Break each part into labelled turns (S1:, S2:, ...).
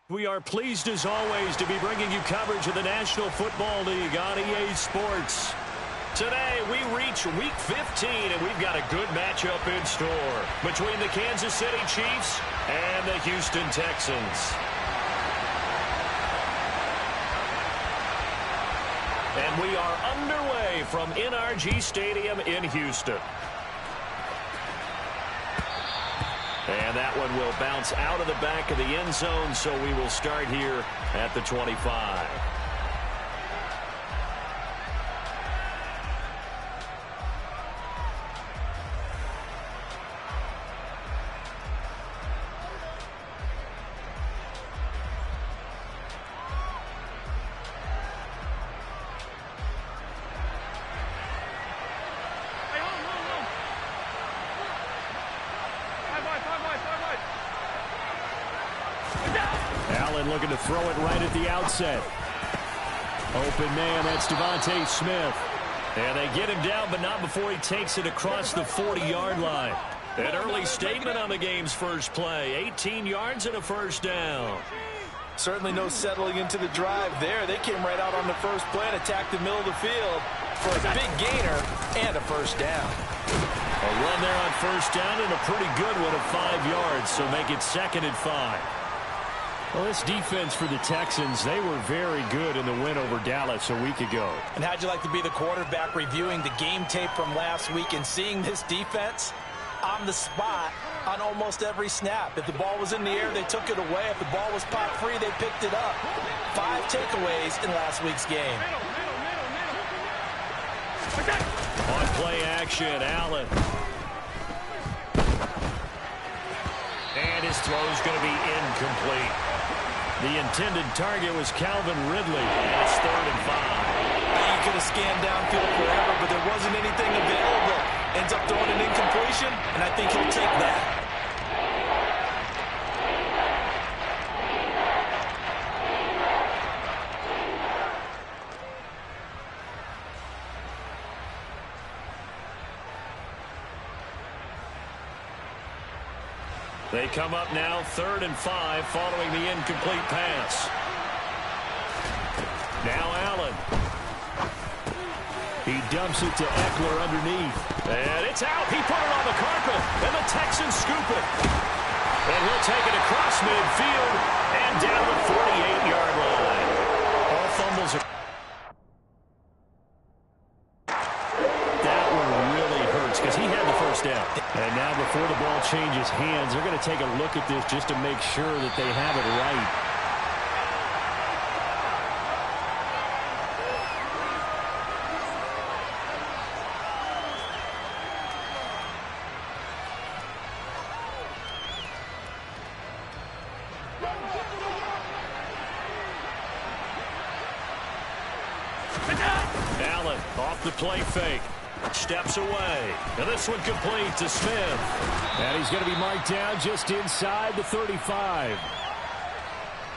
S1: We are pleased as always to be bringing you coverage of the National Football League on EA Sports. Today we reach Week 15 and we've got a good matchup in store between the Kansas City Chiefs and the Houston Texans. And we are underway from NRG Stadium in Houston. And that one will bounce out of the back of the end zone, so we will start here at the 25. Looking to throw it right at the outset. Open man, that's Devontae Smith. And they get him down, but not before he takes it across the 40-yard line. An early statement on the game's first play. 18 yards and a first down.
S2: Certainly no settling into the drive there. They came right out on the first play and attacked the middle of the field for a big gainer and a first down.
S1: A run there on first down and a pretty good one of 5 yards, so make it 2nd and 5. Well, this defense for the Texans, they were very good in the win over Dallas a week ago.
S2: And how'd you like to be the quarterback reviewing the game tape from last week and seeing this defense on the spot on almost every snap? If the ball was in the air, they took it away. If the ball was popped free, they picked it up. 5 takeaways in last week's game.
S1: On play action, Allen. And his throw's going to be incomplete. The intended target was Calvin Ridley, and it's 3rd and 5.
S2: You could have scanned downfield forever, but there wasn't anything available. Ends up throwing an incompletion, and I think he'll take that.
S1: They come up now 3rd and 5 following the incomplete pass. Now Allen. He dumps it to Eckler underneath. And it's out. He put it on the carpet. And the Texans scoop it. And he'll take it across midfield and down the 48-yard line. All fumbles are... That one really hurts because he had the first down. And now before the ball changes hands, they're going to take a look at this just to make sure that they have it right. Allen off the play fake. Steps away. And this one complete to Smith. And he's going to be marked down just inside the 35.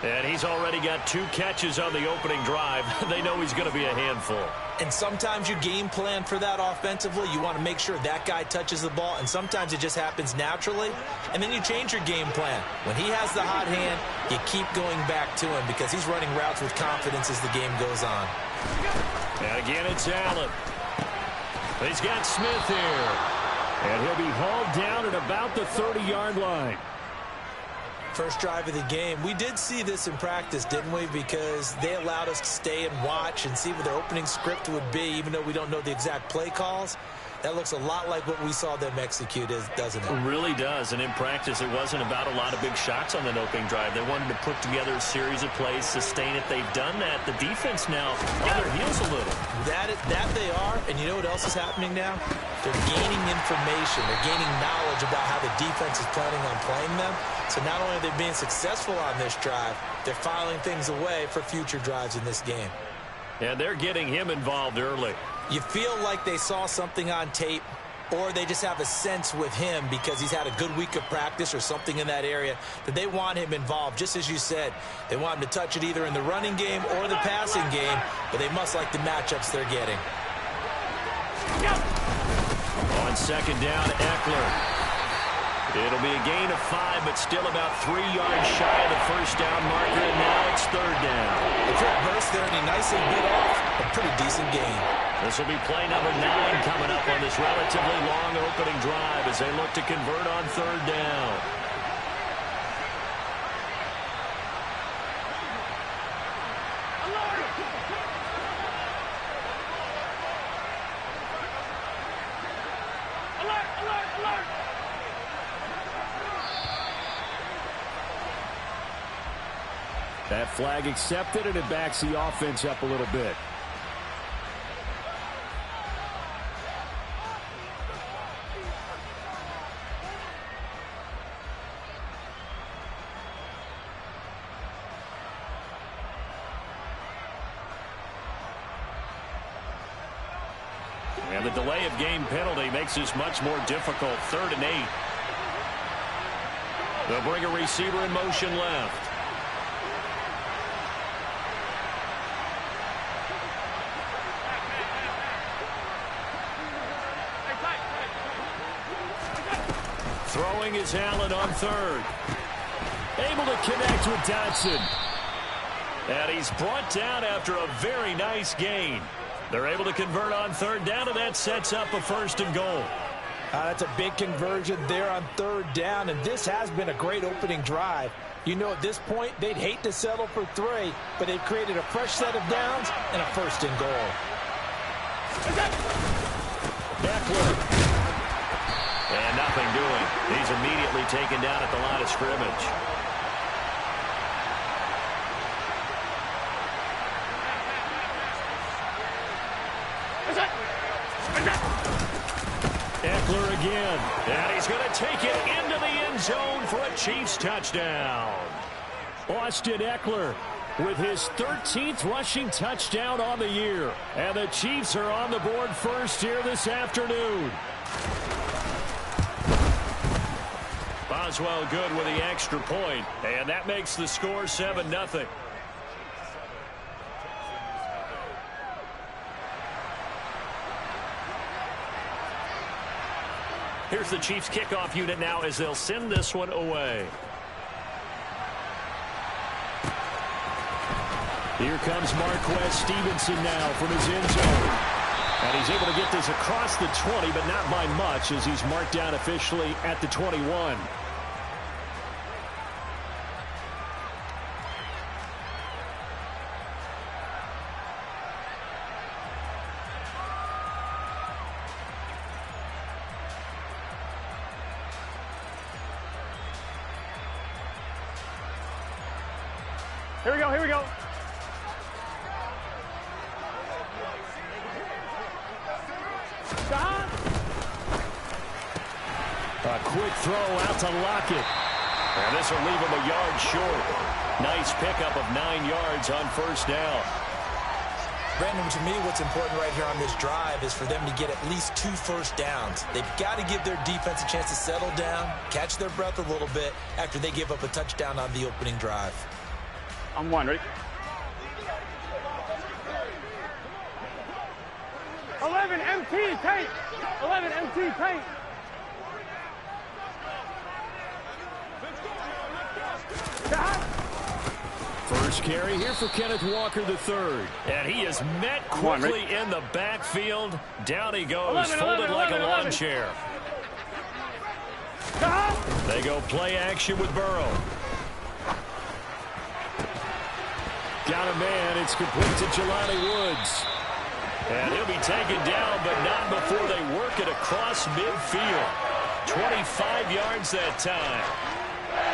S1: And he's already got 2 catches on the opening drive. They know he's going to be a handful.
S2: And sometimes you game plan for that offensively. You want to make sure that guy touches the ball. And sometimes it just happens naturally. And then you change your game plan. When he has the hot hand, you keep going back to him because he's running routes with confidence as the game goes on.
S1: And again, it's Allen. He's got Smith here. And he'll be hauled down at about the 30-yard line.
S2: First drive of the game. We did see this in practice, didn't we? Because they allowed us to stay and watch and see what their opening script would be, even though we don't know the exact play calls. That looks a lot like what we saw them execute, doesn't it?
S1: It really does. And in practice, it wasn't about a lot of big shots on that opening drive. They wanted to put together a series of plays, sustain it. They've done that. The defense now on their heels a little.
S2: That they are. And you know what else is happening now? They're gaining information. They're gaining knowledge about how the defense is planning on playing them. So not only are they being successful on this drive, they're filing things away for future drives in this game.
S1: And they're getting him involved early.
S2: You feel like they saw something on tape, or they just have a sense with him because he's had a good week of practice or something in that area that they want him involved. Just as you said, they want him to touch it either in the running game or the passing game, but they must like the matchups they're getting.
S1: On 2nd down, Eckler. It'll be a gain of 5, but still about 3 yards shy of the first down marker, and now it's third down.
S2: A quick burst there, and he nicely bit off a pretty decent gain.
S1: This will be play number 9 coming up on this relatively long opening drive as they look to convert on third down. That flag accepted, and it backs the offense up a little bit. And the delay of game penalty makes this much more difficult. 3rd and 8. They'll bring a receiver in motion left. Throwing is Allen on 3rd. Able to connect with Dotson. And he's brought down after a very nice gain. They're able to convert on 3rd down, and that sets up a 1st and goal.
S2: That's a big conversion there on 3rd down, and this has been a great opening drive. You know, at this point, they'd hate to settle for 3, but they've created a fresh set of downs and a 1st and goal.
S1: Eckler. And nothing doing. He's immediately taken down at the line of scrimmage. Eckler again. And he's going to take it into the end zone for a Chiefs touchdown. Austin Eckler with his 13th rushing touchdown on the year. And the Chiefs are on the board first here this afternoon. Boswell good with the extra point, and that makes the score 7-0. Here's the Chiefs kickoff unit now as they'll send this one away. Here comes Marquez Stevenson now from his end zone. And he's able to get this across the 20, but not by much as he's marked down officially at the 21.
S3: Here we go, here we go.
S1: A quick throw out to Lockett. And this will leave him a yard short. Nice pickup of 9 yards on 1st down.
S2: Brandon, to me, what's important right here on this drive is for them to get at least 2 first downs. They've got to give their defense a chance to settle down, catch their breath a little bit after they give up a touchdown on the opening drive.
S3: I'm 1, ready? 11 MT paint. 11 MT paint.
S1: First carry here for Kenneth Walker III. And he is met quickly in the backfield. Down he goes, folded like a lawn chair. They go play action with Burrow. Got a man. It's complete to Jelani Woods. And he'll be taken down, but not before they work it across midfield. 25 yards that time.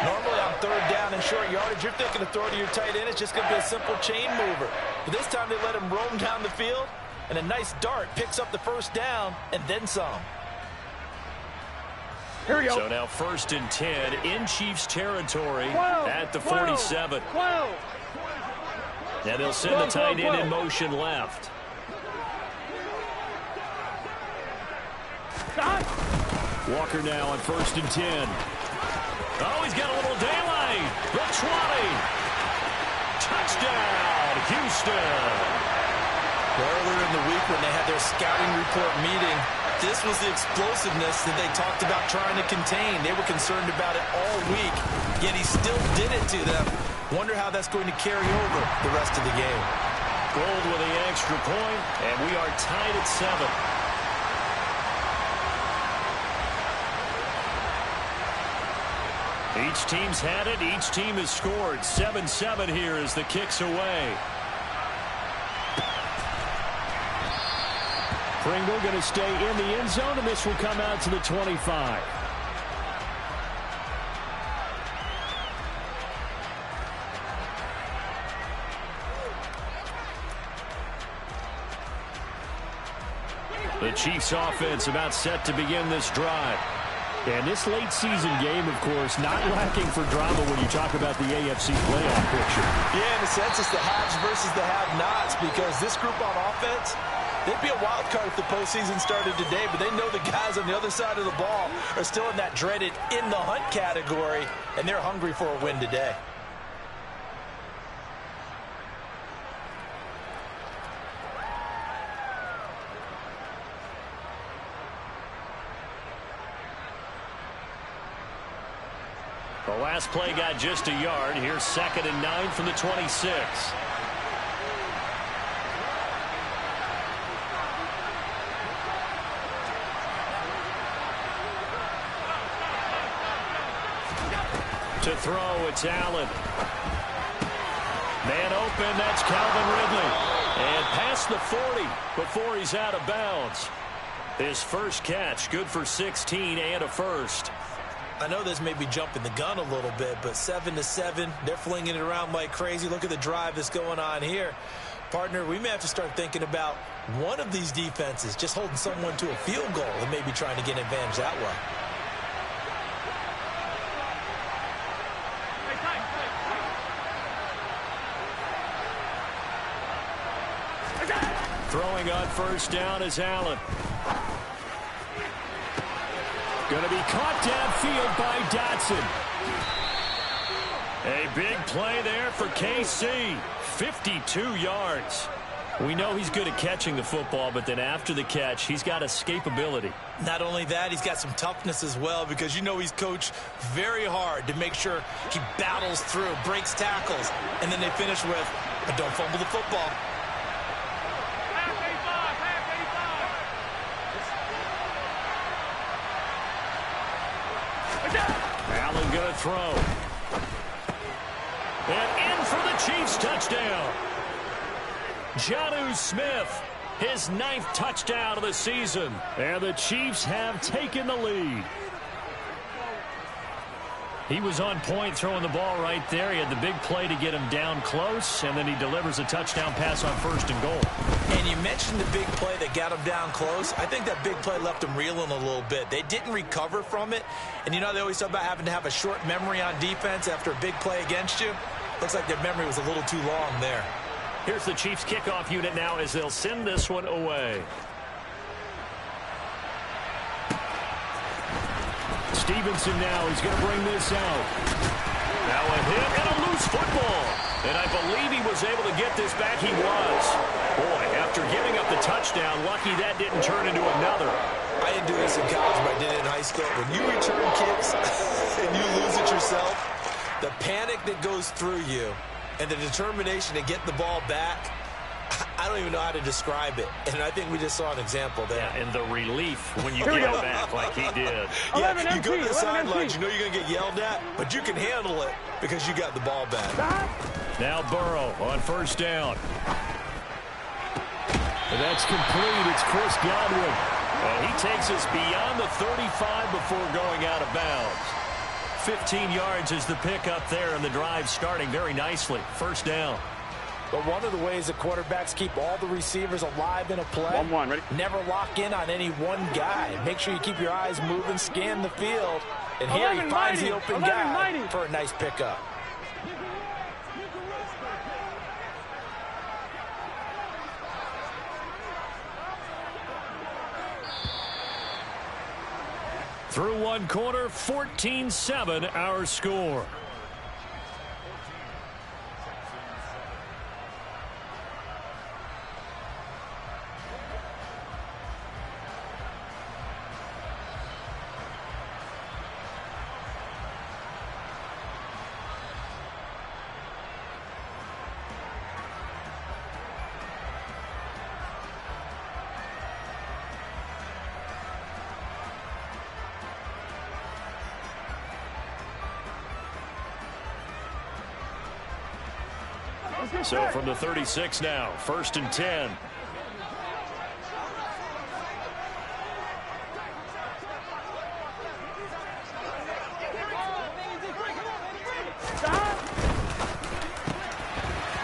S2: Normally on 3rd down and short yardage, you're thinking to throw to your tight end. It's just going to be a simple chain mover. But this time they let him roam down the field, and a nice dart picks up the 1st down and then some.
S3: Here we go.
S1: So now 1st and 10 in Chiefs territory
S3: 12,
S1: at the
S3: 12,
S1: 47.
S3: 12.
S1: Now they'll send the tight end in motion left. Walker now on 1st and 10. Oh, he's got a little daylight. The 20. Touchdown, Houston.
S2: Earlier in the week when they had their scouting report meeting. This was the explosiveness that they talked about trying to contain. They were concerned about it all week, yet he still did it to them. Wonder how that's going to carry over the rest of the game.
S1: Gold with the extra point, and we are tied at 7. Each team's had it. Each team has scored. 7-7 here as the kick's away. Pringle going to stay in the end zone, and this will come out to the 25. The Chiefs offense about set to begin this drive. And this late season game, of course, not lacking for drama when you talk about the AFC playoff picture.
S2: Yeah, in a sense, it's the haves versus the have-nots, because this group on offense, they'd be a wild card if the postseason started today, but they know the guys on the other side of the ball are still in that dreaded in-the-hunt category, and they're hungry for a win today.
S1: The last play got just a yard. Here's 2nd and 9 from the 26. To throw, it's Allen. Man open, that's Calvin Ridley. And past the 40 before he's out of bounds. His first catch, good for 16 and a first.
S2: I know this may be jumping the gun a little bit, but 7-7, they're flinging it around like crazy. Look at the drive that's going on here. Partner, we may have to start thinking about one of these defenses just holding someone to a field goal and maybe trying to get an advantage that way.
S1: Throwing on first down is Allen. Going to be caught downfield by Dotson. A big play there for KC. 52 yards. We know he's good at catching the football, but then after the catch, he's got escapability.
S2: Not only that, he's got some toughness as well, because you know he's coached very hard to make sure he battles through, breaks tackles, and then they finish with, but don't fumble the football.
S1: Allen going to throw. And in for the Chiefs touchdown. Jonnu Smith, his 9th touchdown of the season. And the Chiefs have taken the lead. He was on point throwing the ball right there. He had the big play to get him down close, and then he delivers a touchdown pass on 1st and goal.
S2: And you mentioned the big play that got him down close. I think that big play left him reeling a little bit. They didn't recover from it. And you know they always talk about having to have a short memory on defense after a big play against you. Looks like their memory was a little too long there.
S1: Here's the Chiefs kickoff unit now as they'll send this one away. Stevenson now is going to bring this out. Now a hit and a loose football. And I believe he was able to get this back. He was. Boy, after giving up the touchdown, lucky that didn't turn into another.
S2: I didn't do this in college, but I did it in high school. When you return kicks and you lose it yourself, the panic that goes through you and the determination to get the ball back, I don't even know how to describe it. And I think we just saw an example there.
S1: Yeah, and the relief when you get it back like he did.
S2: Yeah, you go to the sidelines, you know you're going to get yelled at, but you can handle it because you got the ball back.
S1: Now Burrow on first down. And that's complete. It's Chris Godwin. And he takes us beyond the 35 before going out of bounds. 15 yards is the pickup there, and the drive starting very nicely. First down.
S2: But one of the ways that quarterbacks keep all the receivers alive in a play,
S3: 1-1, ready?
S2: Never lock in on any one guy. Make sure you keep your eyes moving, scan the field. And here he finds the open guy for a nice pickup.
S1: Through one quarter, 14-7 our score. So from the 36 now, 1st and 10.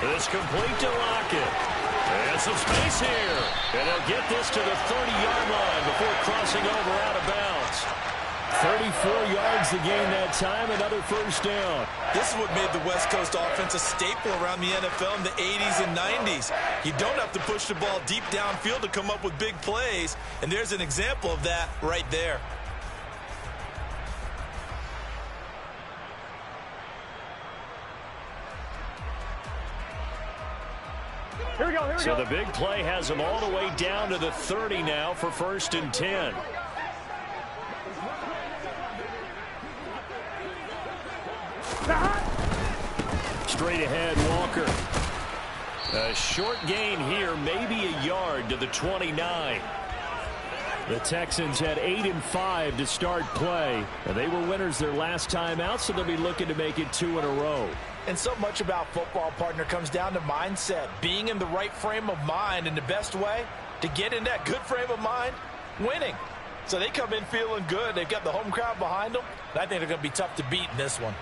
S1: This complete to Lockett. And some space here. And they'll get this to the 30-yard line before crossing over out of bounds. 34 yards to gain that time, another first down.
S2: This is what made the West Coast offense a staple around the NFL in the 80s and 90s. You don't have to push the ball deep downfield to come up with big plays, and there's an example of that right there.
S3: Here we go.
S1: So the big play has them all the way down to the 30 now for 1st and 10. Straight ahead, Walker. A short gain here, maybe a yard to the 29. The Texans had 8-5 to start play, and they were winners their last time out, so they'll be looking to make it 2 in a row.
S2: And so much about football, partner, comes down to mindset, being in the right frame of mind, and the best way to get in that good frame of mind, winning. So they come in feeling good. They've got the home crowd behind them, and I think they're going to be tough to beat in this one.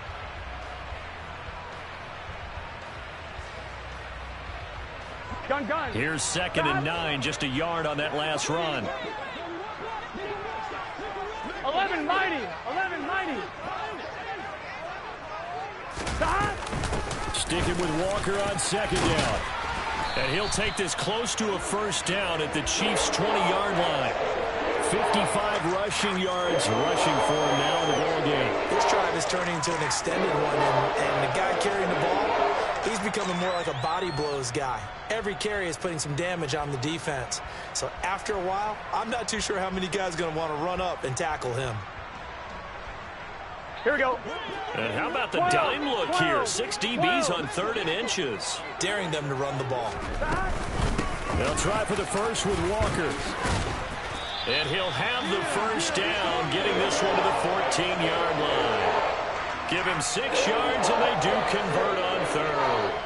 S3: Gun.
S1: Here's 2nd and 9, just a yard on that last run.
S3: 11 mighty.
S1: Sticking with Walker on 2nd down. And he'll take this close to a first down at the Chiefs' 20-yard line. 55 rushing yards rushing for him now in the ball game.
S2: This drive is turning into an extended one, and the guy carrying the ball, he's becoming more like a body blows guy. Every carry is putting some damage on the defense. So after a while, I'm not too sure how many guys are going to want to run up and tackle him.
S3: Here we go.
S1: And how about the dime look here? 6 DBs on 3rd and inches.
S2: Daring them to run the ball.
S1: They'll try for the first with Walker. And he'll have the first down, getting this one to the 14-yard line. Give him 6 yards, and they do convert on 3rd.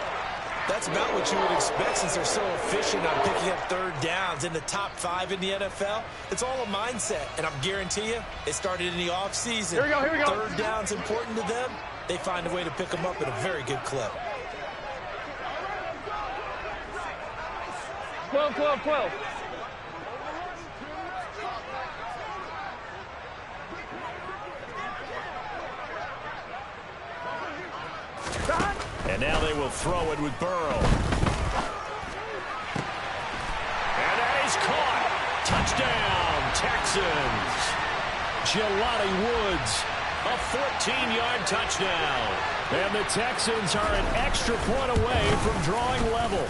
S2: That's about what you would expect since they're so efficient on picking up 3rd downs in the top 5 in the NFL. It's all a mindset, and I'm guarantee you it started in the offseason.
S3: Here we go.
S2: 3rd down's important to them. They find a way to pick them up at a very good clip.
S3: 12.
S1: And now they will throw it with Burrow. And that is caught. Touchdown, Texans. Jelani Woods, a 14-yard touchdown. And the Texans are an extra point away from drawing level.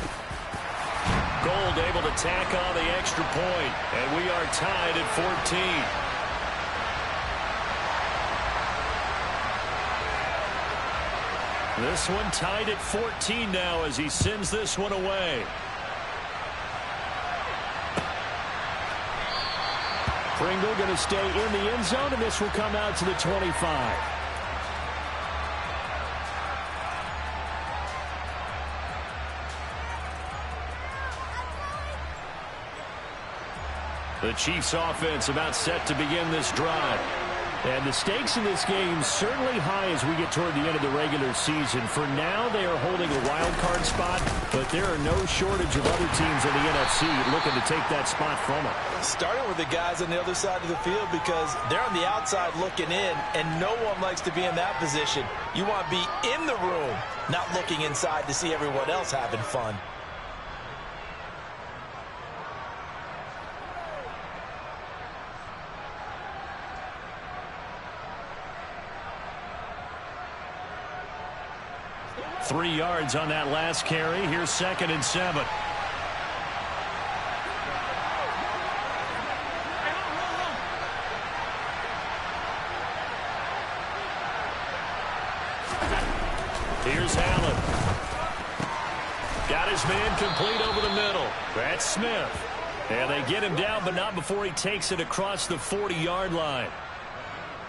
S1: Gold able to tack on the extra point, and we are tied at 14. This one tied at 14 now as he sends this one away. Pringle going to stay in the end zone, and this will come out to the 25. The Chiefs offense about set to begin this drive. And the stakes in this game certainly high as we get toward the end of the regular season. For now, they are holding a wild card spot, but there are no shortage of other teams in the NFC looking to take that spot from them.
S2: Starting with the guys on the other side of the field because they're on the outside looking in, and no one likes to be in that position. You want to be in the room, not looking inside to see everyone else having fun.
S1: Three yards on that last carry. Here's 2nd and 7. Here's Allen. Got his man complete over the middle. That's Smith. And they get him down, but not before he takes it across the 40-yard line.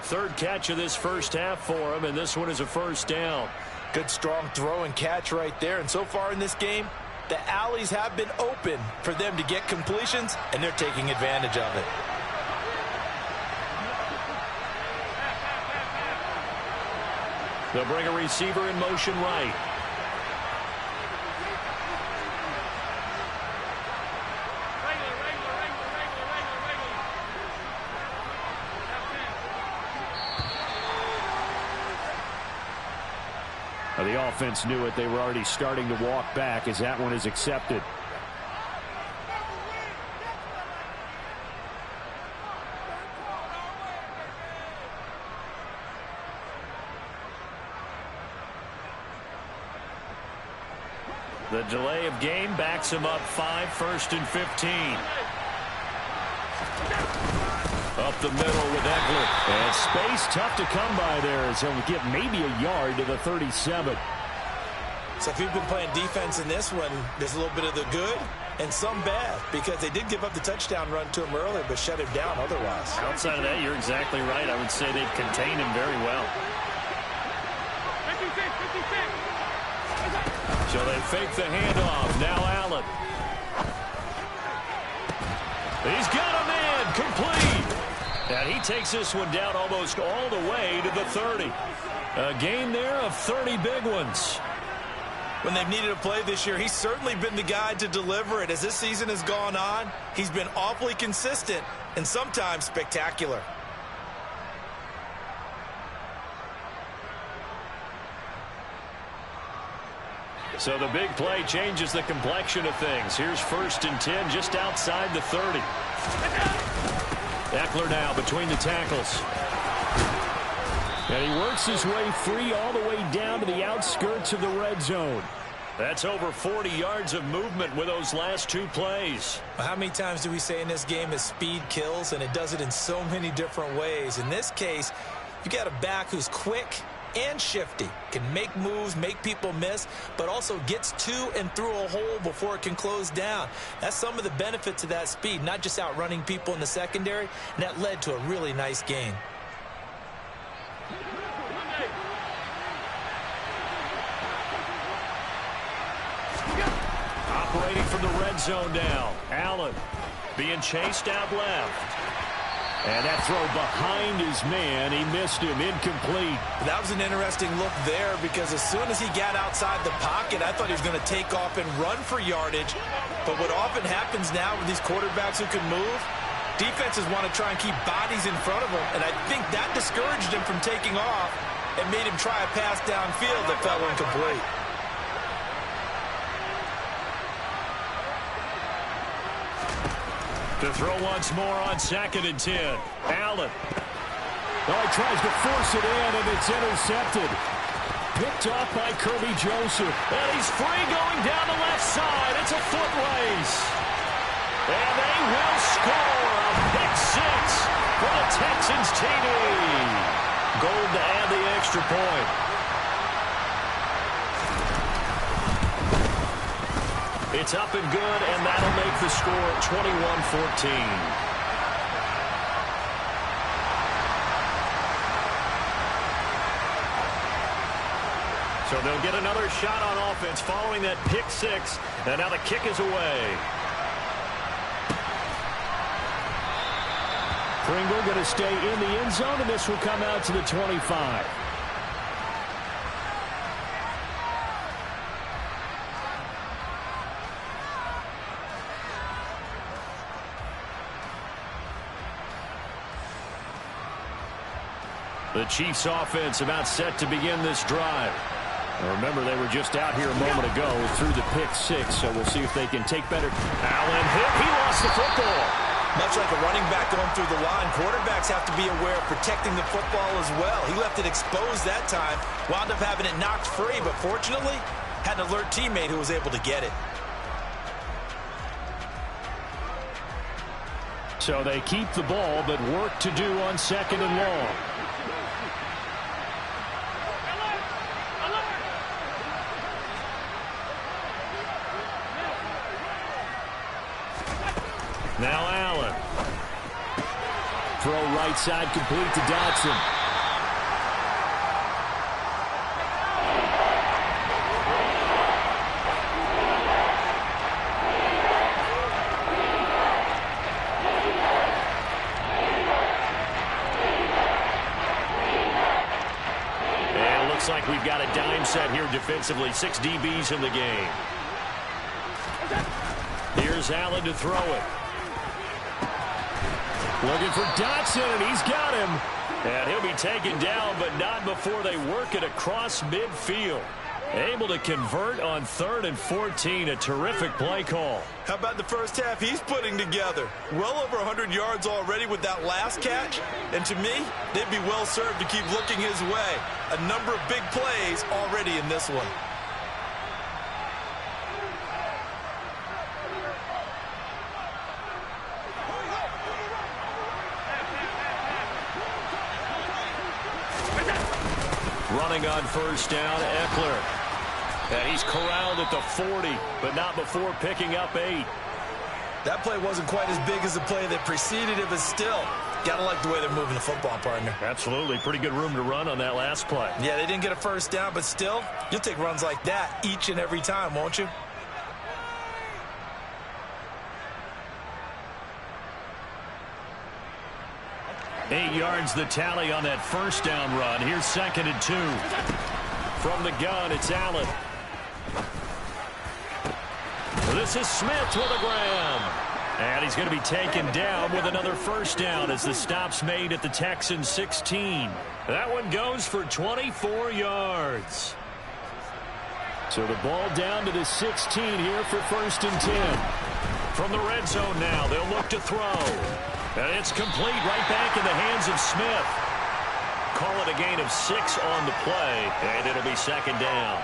S1: 3rd catch of this first half for him, and this one is a first down.
S2: Good, strong throw and catch right there. And so far in this game, the alleys have been open for them to get completions, and they're taking advantage of it.
S1: They'll bring a receiver in motion right. The offense knew it. They were already starting to walk back as that one is accepted. The delay of game backs him up 5, 1st and 15. Up the middle with Eckler. And space tough to come by there as he'll get maybe a yard to the 37.
S2: So if you've been playing defense in this one, there's a little bit of the good and some bad, because they did give up the touchdown run to him earlier but shut him down otherwise.
S1: Outside of that, you're exactly right. I would say they've contained him very well.
S3: 56.
S1: So they fake the handoff. Now Allen. He's got a man complete. And he takes this one down almost all the way to the 30. A gain there of 30 big ones.
S2: When they've needed a play this year, he's certainly been the guy to deliver it. As this season has gone on, he's been awfully consistent and sometimes spectacular.
S1: So the big play changes the complexion of things. Here's 1st and 10 just outside the 30. Eckler now between the tackles. And he works his way free all the way down to the outskirts of the red zone. That's over 40 yards of movement with those last 2 plays.
S2: How many times do we say in this game that speed kills, and it does it in so many different ways? In this case, you got a back who's quick and shifty, can make moves, make people miss, but also gets to and through a hole before it can close down. That's some of the benefits of that speed, not just outrunning people in the secondary, and that led to a really nice gain.
S1: Operating from the red zone now. Allen being chased out left. And that throw behind his man, he missed him, incomplete.
S2: That was an interesting look there, because as soon as he got outside the pocket, I thought he was going to take off and run for yardage. But what often happens now with these quarterbacks who can move, defenses want to try and keep bodies in front of them, and I think that discouraged him from taking off and made him try a pass downfield that fell incomplete.
S1: To throw once more on 2nd and 10. Allen. Oh, he tries to force it in, and it's intercepted. Picked off by Kirby Joseph. And he's free going down the left side. It's a foot race. And they will score a pick 6 for the Texans TD. Gold to add the extra point. It's up and good, and that'll make the score 21-14. So they'll get another shot on offense following that pick 6, and now the kick is away. Pringle going to stay in the end zone, and this will come out to the 25. The Chiefs offense about set to begin this drive. Now remember, they were just out here a moment ago through the pick 6, so we'll see if they can take better. Allen hit. He lost the football.
S2: Much like a running back going through the line, quarterbacks have to be aware of protecting the football as well. He left it exposed that time, wound up having it knocked free, but fortunately, had an alert teammate who was able to get it.
S1: So they keep the ball, but work to do on 2nd and long. Now Allen. Throw right side complete to Dotson. They've got a dime set here defensively. 6 DBs in the game. Here's Allen to throw it. Looking for Dotson, and he's got him. And he'll be taken down, but not before they work it across midfield. Able to convert on 3rd and 14. A terrific play call.
S4: How about the first half he's putting together? Well over 100 yards already with that last catch. And to me, they'd be well served to keep looking his way. A number of big plays already in this one.
S1: Running on first down, Eckler. And he's corralled at the 40, but not before picking up 8.
S2: That play wasn't quite as big as the play that preceded it, but still, got to like the way they're moving the football, partner.
S1: Absolutely. Pretty good room to run on that last play.
S2: Yeah, they didn't get a first down, but still, you'll take runs like that each and every time, won't you?
S1: Eight yards the tally on that first down run. Here's 2nd and 2. From the gun, it's Allen. This is Smith with a grab. And he's going to be taken down with another first down as the stop's made at the Texans 16. That one goes for 24 yards. So the ball down to the 16 here for 1st and 10. From the red zone now, they'll look to throw. And it's complete right back in the hands of Smith. Call it a gain of 6 on the play, and it'll be 2nd down.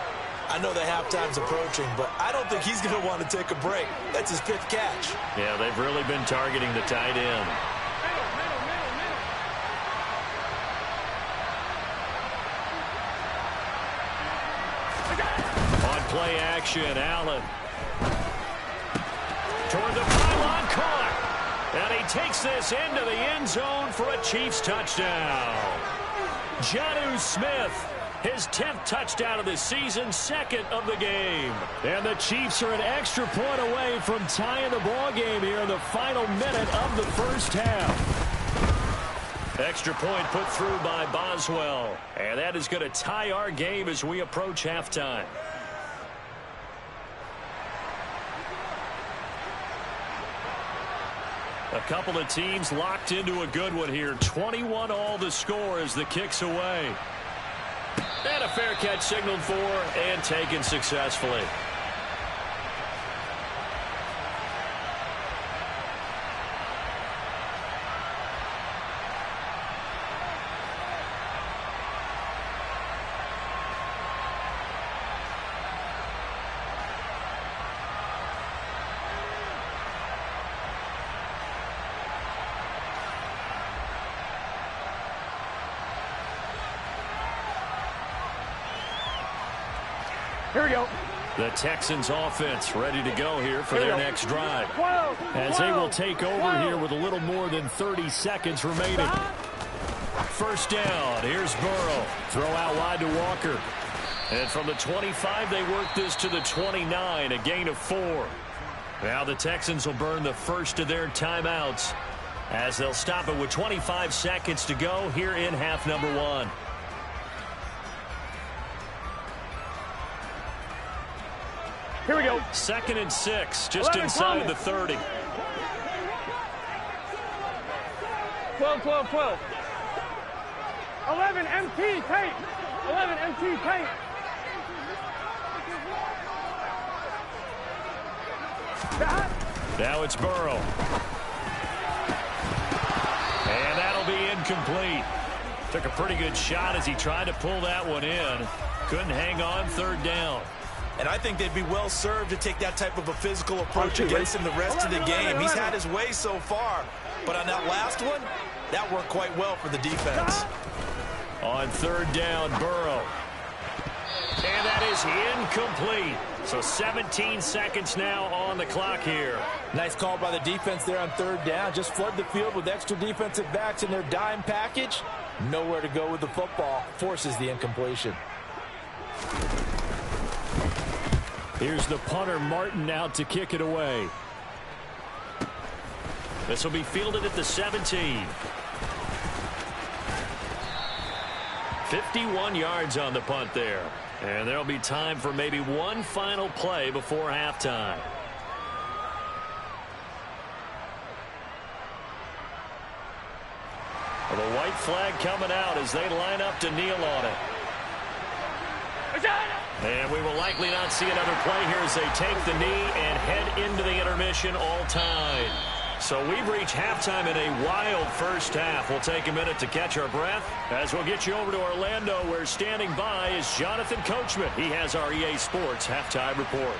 S2: I know the halftime's approaching, but I don't think he's going to want to take a break. That's his 5th catch.
S1: Yeah, they've really been targeting the tight end. On play action, Allen. Toward the pylon, caught. And he takes this into the end zone for a Chiefs touchdown. Jonnu Smith, his 10th touchdown of the season, 2nd of the game. And the Chiefs are an extra point away from tying the ball game here in the final minute of the first half. Extra point put through by Boswell. And that is going to tie our game as we approach halftime. A couple of teams locked into a good one here. 21 all the score as the kick's away. And a fair catch signaled for and taken successfully.
S3: Here we go.
S1: The Texans offense ready to go here for their next drive.
S3: 12,
S1: As they will take over here with a little more than 30 seconds remaining. First down. Here's Burrow. Throw out wide to Walker. And from the 25, they work this to the 29, a gain of 4. Now the Texans will burn the first of their timeouts as they'll stop it with 25 seconds to go here in half number 1.
S3: Here we go.
S1: 2nd and 6, just inside the 30.
S3: 12, 12, 12. 11 MT tape. 11 MT tape.
S1: Now it's Burrow. And that'll be incomplete. Took a pretty good shot as he tried to pull that one in. Couldn't hang on, 3rd down.
S2: And I think they'd be well served to take that type of a physical approach against him the rest of the game. He's had his way so far, but on that last one, that worked quite well for the defense.
S1: On 3rd down, Burrow. And that is incomplete. So 17 seconds now on the clock here.
S2: Nice call by the defense there on 3rd down. Just flood the field with extra defensive backs in their dime package. Nowhere to go with the football. Forces the incompletion.
S1: Here's the punter, Martin, out to kick it away. This will be fielded at the 17. 51 yards on the punt there. And there'll be time for maybe one final play before halftime. Well, the white flag coming out as they line up to kneel on it. And we will likely not see another play here as they take the knee and head into the intermission all tied. So we've reached halftime in a wild first half. We'll take a minute to catch our breath as we'll get you over to Orlando, where standing by is Jonathan Coachman. He has our EA Sports halftime report.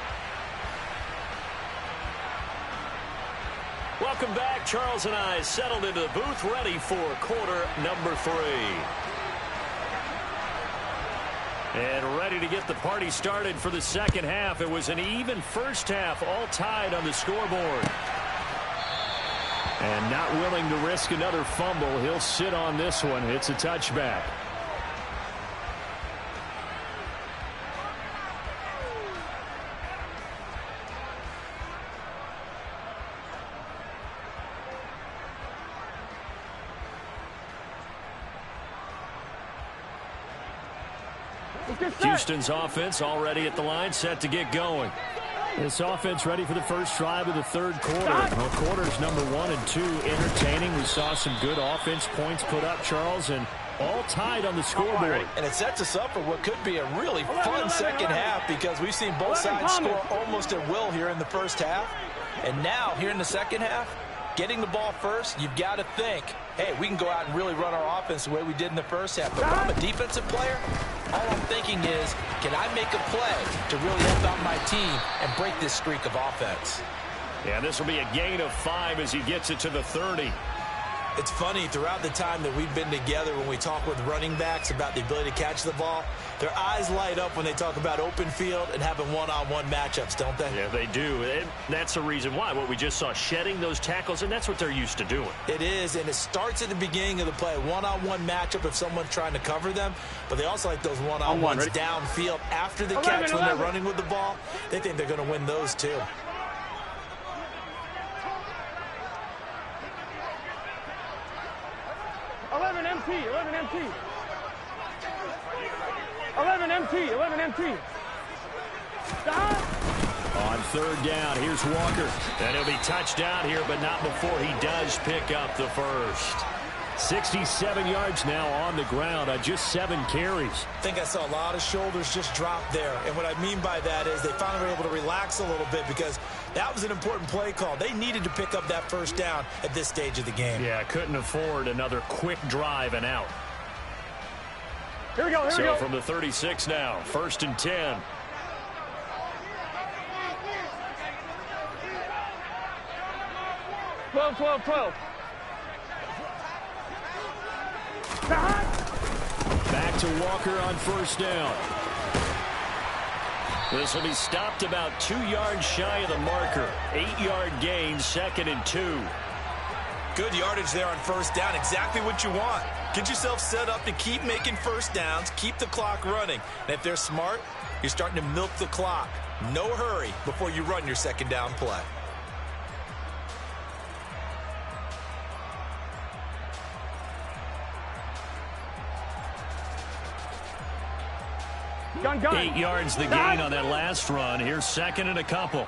S1: Welcome back. Charles and I settled into the booth, ready for quarter number 3. And ready to get the party started for the second half. It was an even first half, all tied on the scoreboard. And not willing to risk another fumble, he'll sit on this one. It's a touchback. Houston's offense already at the line, set to get going. This offense ready for the first drive of the third quarter. Well, quarters number 1 and 2 entertaining. We saw some good offense points put up, Charles, and all tied on the scoreboard.
S2: And it sets us up for what could be a really fun second half, because we've seen both sides score almost at will here in the first half. And now, here in the second half, getting the ball first, you've got to think, hey, we can go out and really run our offense the way we did in the first half. But if I'm a defensive player, all I'm thinking is, can I make a play to really help out my team and break this streak of offense?
S1: Yeah, this will be a gain of 5 as he gets it to the 30.
S2: It's funny, throughout the time that we've been together, when we talk with running backs about the ability to catch the ball, their eyes light up when they talk about open field and having one-on-one matchups, don't they?
S1: Yeah, they do. And that's the reason why. What we just saw, shedding those tackles, and that's what they're used to doing.
S2: It is, and it starts at the beginning of the play. One-on-one matchup if someone's trying to cover them, but they also like those one-on-ones downfield after the catch when they're running with the ball. They think they're going to win those too.
S3: MT, 11 MT. 11 MT, 11 MT. Stop.
S1: On third down, here's Walker. And he'll be touchdown here, but not before he does pick up the first. 67 yards now on the ground on just 7 carries.
S2: I think I saw a lot of shoulders just drop there. And what I mean by that is they finally were able to relax a little bit, because that was an important play call. They needed to pick up that first down at this stage of the game.
S1: Yeah, couldn't afford another quick drive and out.
S3: Here we go, here we go.
S1: So from the 36 now, 1st and 10.
S3: Twelve.
S1: Back to Walker on first down. This will be stopped about 2 yards shy of the marker. 8-yard gain, 2nd and 2.
S4: Good yardage there on first down. Exactly what you want. Get yourself set up to keep making first downs, keep the clock running. And if they're smart, you're starting to milk the clock. No hurry before you run your second down play.
S3: Gun.
S1: 8 yards the gain on that last run. Here's 2nd and a couple.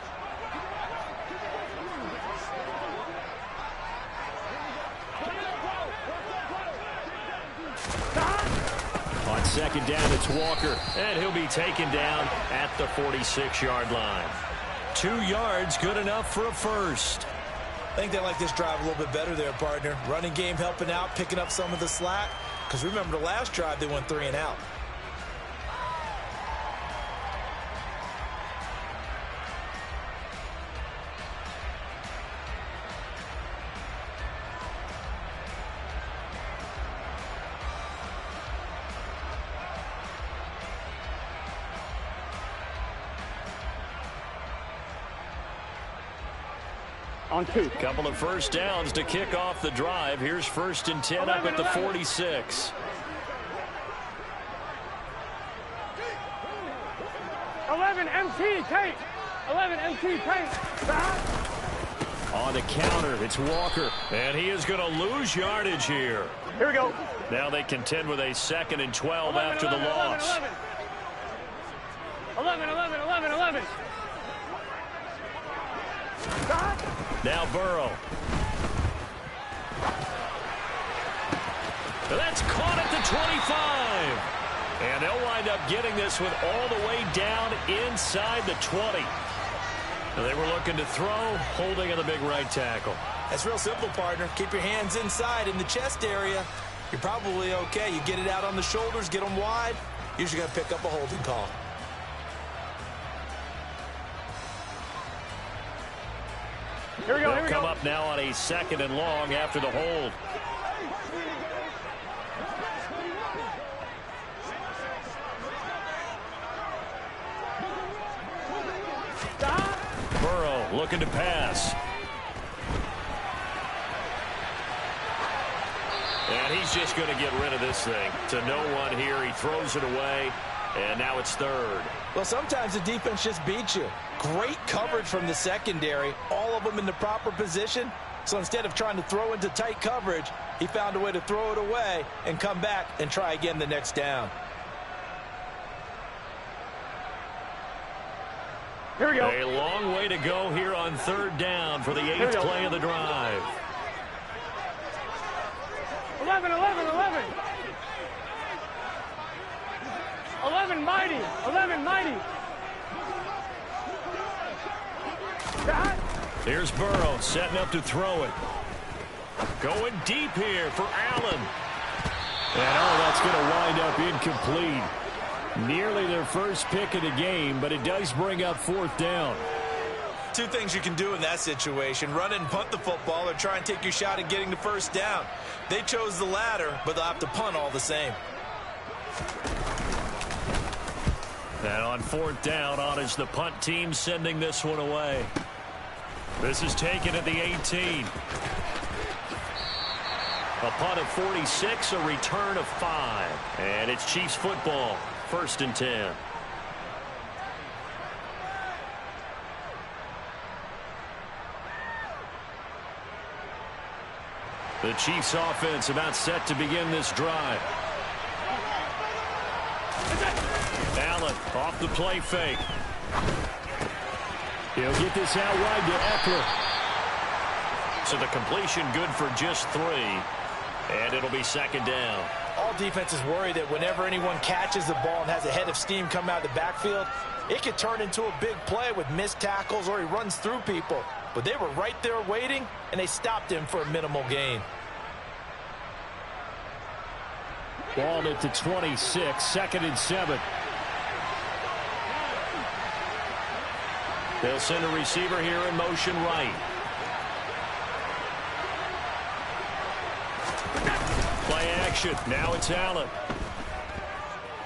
S1: On 2nd down, it's Walker, and he'll be taken down at the 46-yard line. 2 yards, good enough for a first.
S2: I think they like this drive a little bit better there, partner. Running game helping out, picking up some of the slack. Because remember, the last drive, they went 3 and out.
S3: On 2.
S1: Couple of first downs to kick off the drive. Here's 1st and 10 up at the 46.
S3: 11 MT tape. 11 MT tape.
S1: On the counter, it's Walker, and he is going to lose yardage here.
S3: Here we go.
S1: Now they contend with a 2nd and 12 after the loss.
S3: 11.
S1: Now Burrow. That's caught at the 25. And they'll wind up getting this one all the way down inside the 20. They were looking to throw, holding on the big right tackle.
S2: That's real simple, partner. Keep your hands inside in the chest area. You're probably okay. You get it out on the shoulders, get them wide. Usually going to pick up a holding call.
S3: Here we go.
S1: They'll come up now on a 2nd and long after the hold. Burrow looking to pass. And he's just going to get rid of this thing. To no one here. He throws it away. And now it's 3rd.
S2: Well, sometimes the defense just beats you. Great coverage from the secondary. All of them in the proper position. So instead of trying to throw into tight coverage, he found a way to throw it away and come back and try again the next down.
S3: Here we go.
S1: A long way to go here on 3rd down for the 8th play of the drive.
S3: 11. 11 mighty.
S1: Here's Burrow setting up to throw it. Going deep here for Allen. And that's going to wind up incomplete. Nearly their first pick of the game, but it does bring up 4th down.
S2: Two things you can do in that situation: run and punt the football, or try and take your shot at getting the first down. They chose the latter, but they'll have to punt all the same.
S1: And on 4th down, on is the punt team sending this one away. This is taken at the 18. A punt of 46, a return of 5. And it's Chiefs football, 1st and 10. The Chiefs offense about set to begin this drive. Allen off the play fake. He'll get this out wide to Eckler. So the completion good for just 3. And it'll be 2nd down.
S2: All defenses worry that whenever anyone catches the ball and has a head of steam come out of the backfield, it could turn into a big play with missed tackles or he runs through people. But they were right there waiting, and they stopped him for a minimal gain.
S1: Ball at the 26, 2nd and 7. They'll send a receiver here in motion right. Play action. Now it's Allen.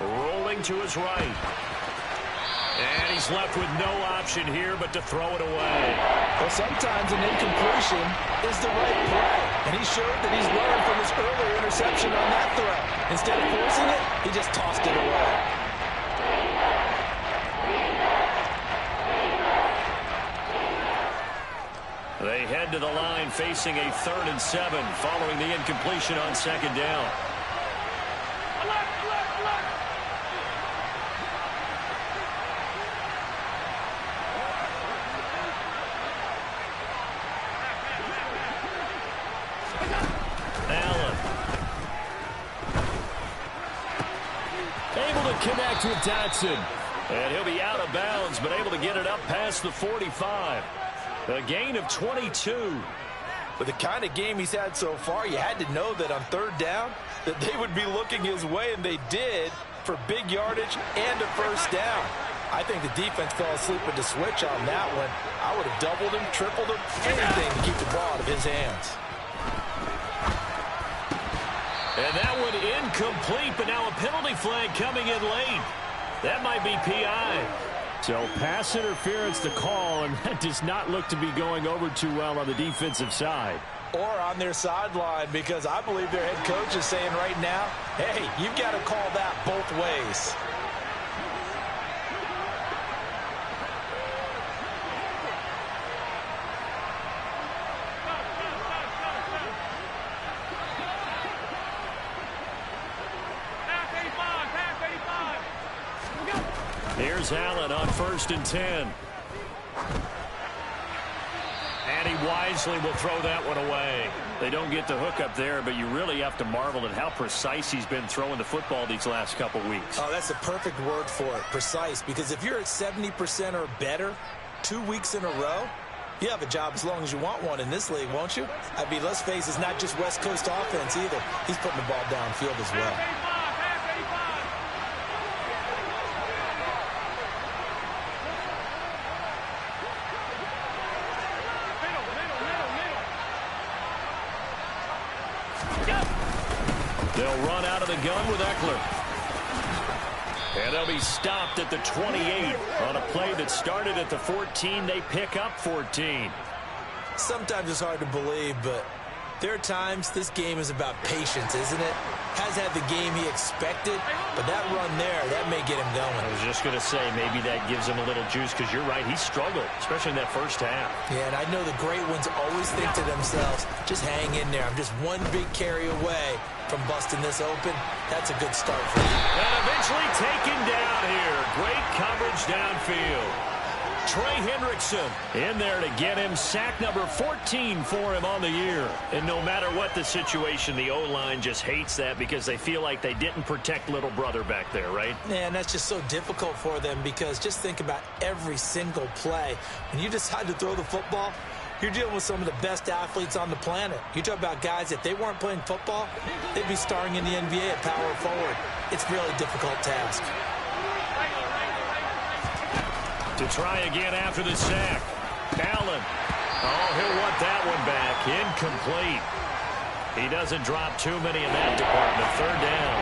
S1: Rolling to his right. And he's left with no option here but to throw it away.
S2: Well, sometimes an incompletion is the right play. And he showed that he's learned from his earlier interception on that throw. Instead of forcing it, he just tossed it away.
S1: They head to the line facing a 3rd and 7 following the incompletion on 2nd down. Allen. Able to connect with Dotson. And he'll be out of bounds, but able to get it up past the 45. A gain of 22.
S2: With the kind of game he's had so far, you had to know that on 3rd down that they would be looking his way, and they did, for big yardage and a first down. I think the defense fell asleep with the switch on that one. I would have doubled him, tripled him, anything to keep the ball out of his hands.
S1: And that one incomplete, but now a penalty flag coming in late. That might be PI. So pass interference to call, and that does not look to be going over too well on the defensive side.
S2: Or on their sideline, because I believe their head coach is saying right now, hey, you've got to call that both ways.
S1: Here's Allen on 1st and 10. And he wisely will throw that one away. They don't get the hook up there, but you really have to marvel at how precise he's been throwing the football these last couple weeks.
S2: Oh, that's the perfect word for it, precise. Because if you're at 70% or better 2 weeks in a row, you have a job as long as you want one in this league, won't you? I mean, let's face it, it's not just West Coast offense either. He's putting the ball downfield as well.
S1: They'll run out of the gun with Eckler. And they'll be stopped at the 28 on a play that started at the 14. They pick up 14.
S2: Sometimes it's hard to believe, but there are times this game is about patience, isn't it? Has had the game he expected, but that run there, that may get him going.
S1: I was just going to say, maybe that gives him a little juice, because you're right, he struggled, especially in that first half.
S2: Yeah, and I know the great ones always think to themselves, just hang in there. I'm just one big carry away from busting this open. That's a good start for you.
S1: And eventually taken down here. Great coverage downfield. Trey Hendrickson in there to get him. Sack number 14 for him on the year. And no matter what the situation, the O-line just hates that because they feel like they didn't protect little brother back there, right?
S2: Man, that's just so difficult for them because just think about every single play. When you decide to throw the football, you're dealing with some of the best athletes on the planet. You talk about guys, if they weren't playing football, they'd be starring in the NBA at power forward. It's a really difficult task.
S1: To try again after the sack. Allen. Oh, he'll want that one back. Incomplete. He doesn't drop too many in that department. 3rd down.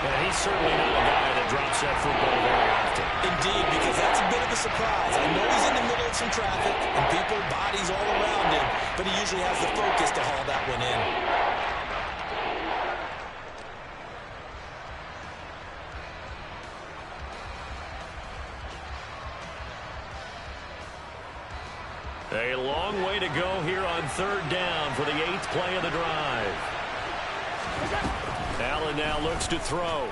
S1: And he's certainly not a guy that drops that football very often.
S2: Indeed, because that's a bit of a surprise. I know he's in the middle of some traffic and people, bodies all around him, but he usually has the focus to haul that one in.
S1: A long way to go here on 3rd down for the 8th play of the drive. Allen now looks to throw.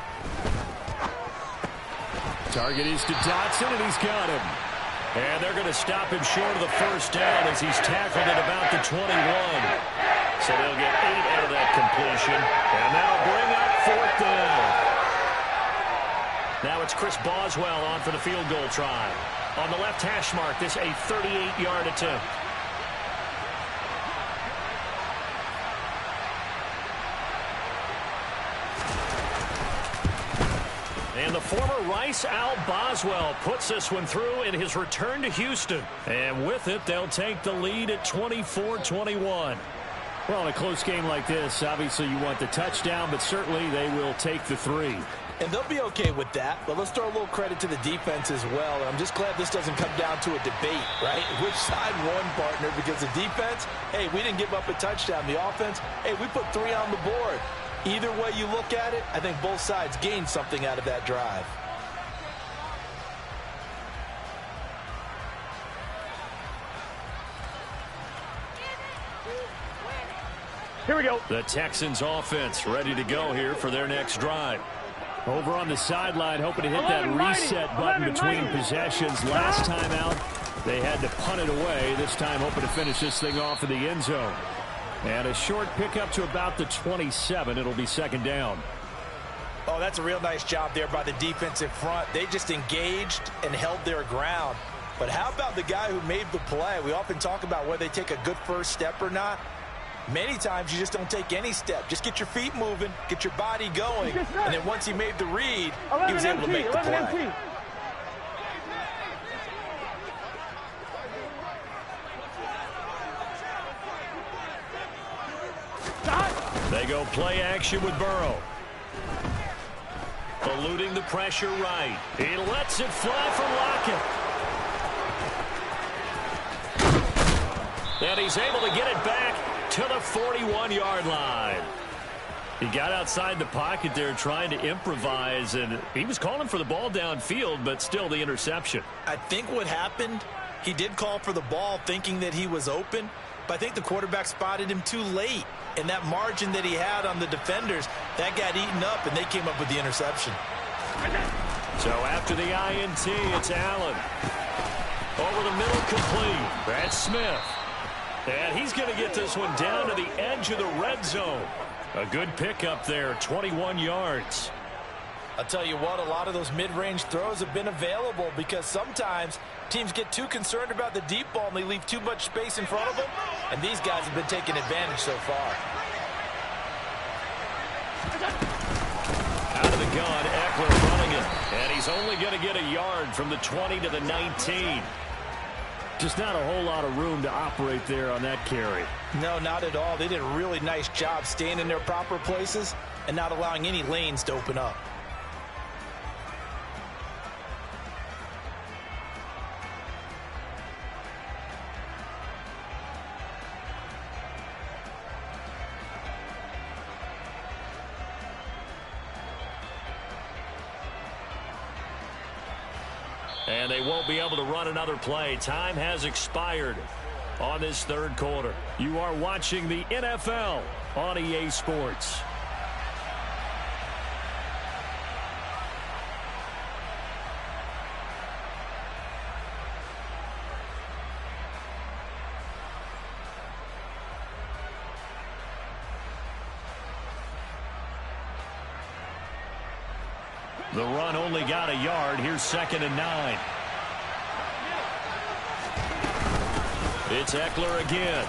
S1: Target is to Dotson, and he's got him. And they're going to stop him short of the 1st down as he's tackled at about the 21. So they'll get 8 out of that completion. And that'll bring up 4th down. Now it's Chris Boswell on for the field goal try. On the left hash mark, this a 38-yard attempt. And the former Rice Al Boswell puts this one through in his return to Houston. And with it, they'll take the lead at 24-21. Well, in a close game like this, obviously you want the touchdown, but certainly they will take the 3.
S2: And they'll be okay with that, but let's throw a little credit to the defense as well. And I'm just glad this doesn't come down to a debate, right? Which side won, partner? Because the defense, hey, we didn't give up a touchdown. The offense, hey, we put 3 on the board. Either way you look at it, I think both sides gained something out of that drive.
S3: Here we go.
S1: The Texans offense ready to go here for their next drive. Over on the sideline, hoping to hit that reset button between possessions. Last time out, they had to punt it away. This time, hoping to finish this thing off in the end zone. And a short pickup to about the 27. It'll be 2nd down.
S2: Oh, that's a real nice job there by the defensive front. They just engaged and held their ground. But how about the guy who made the play? We often talk about whether they take a good first step or not. Many times you just don't take any step. Just get your feet moving, get your body going, and then once he made the read, he was able to make the play.
S1: They go play action with Burrow. Eluding the pressure right. He lets it fly from Lockett. And he's able to get it back to the 41-yard line. He got outside the pocket there trying to improvise, and he was calling for the ball downfield, but still the interception.
S2: I think what happened, he did call for the ball thinking that he was open, but I think the quarterback spotted him too late. And that margin that he had on the defenders, that got eaten up, and they came up with the interception.
S1: So after the INT, it's Allen. Over the middle, complete. That's Smith. And he's going to get this one down to the edge of the red zone. A good pickup there, 21 yards.
S2: I'll tell you what, a lot of those mid-range throws have been available because sometimes teams get too concerned about the deep ball and they leave too much space in front of them. And these guys have been taking advantage so far.
S1: Out of the gun, Eckler running it. And he's only going to get a yard from the 20 to the 19. Just not a whole lot of room to operate there on that carry.
S2: No, not at all. They did a really nice job staying in their proper places and not allowing any lanes to open up.
S1: And they won't be able to run another play. Time has expired on this third quarter. You are watching the NFL on EA Sports. The run only got a yard. Here's 2nd and 9. It's Eckler again.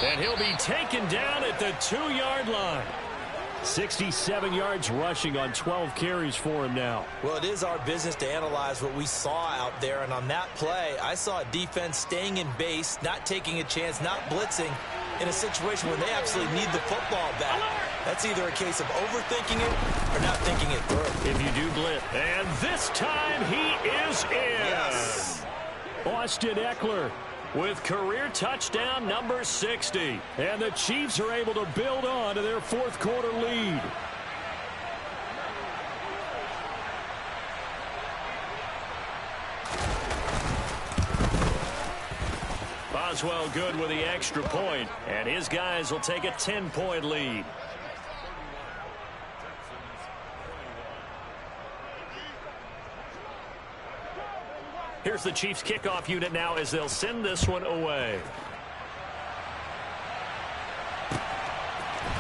S1: And he'll be taken down at the 2-yard line. 67 yards rushing on 12 carries for him now.
S2: Well, it is our business to analyze what we saw out there. And on that play, I saw a defense staying in base, not taking a chance, not blitzing in a situation where they absolutely need the football back. That's either a case of overthinking it or not thinking it through.
S1: If you do blitz. And this time he is in.
S2: Yes.
S1: Austin Eckler with career touchdown number 60. And the Chiefs are able to build on to their fourth quarter lead. Boswell good with the extra point, and his guys will take a 10-point lead. Here's the Chiefs kickoff unit now as they'll send this one away.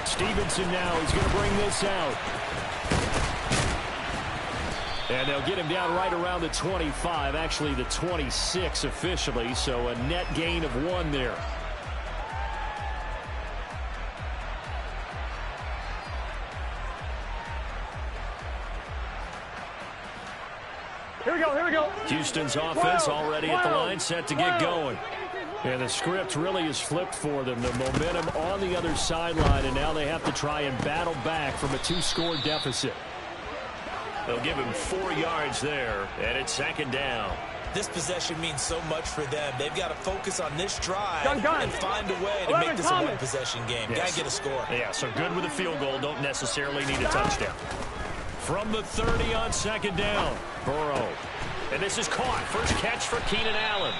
S1: Stevenson now, he's going to bring this out. And they'll get him down right around the 25, actually the 26 officially, so a net gain of 1 there.
S3: Here we go, here we go.
S1: Houston's offense already at the line, set to get going. And the script really is flipped for them. The momentum on the other sideline, and now they have to try and battle back from a 2-score deficit. They'll give him 4 yards there, and it's 2nd down.
S2: This possession means so much for them. They've got to focus on this drive and find a way to make this a one-possession game.
S1: Yes.
S2: Got to get a score.
S1: Yeah, so good with a field goal. Don't necessarily need a touchdown. From the 30 on 2nd down, Burrow. And this is caught. First catch for Keenan Allen.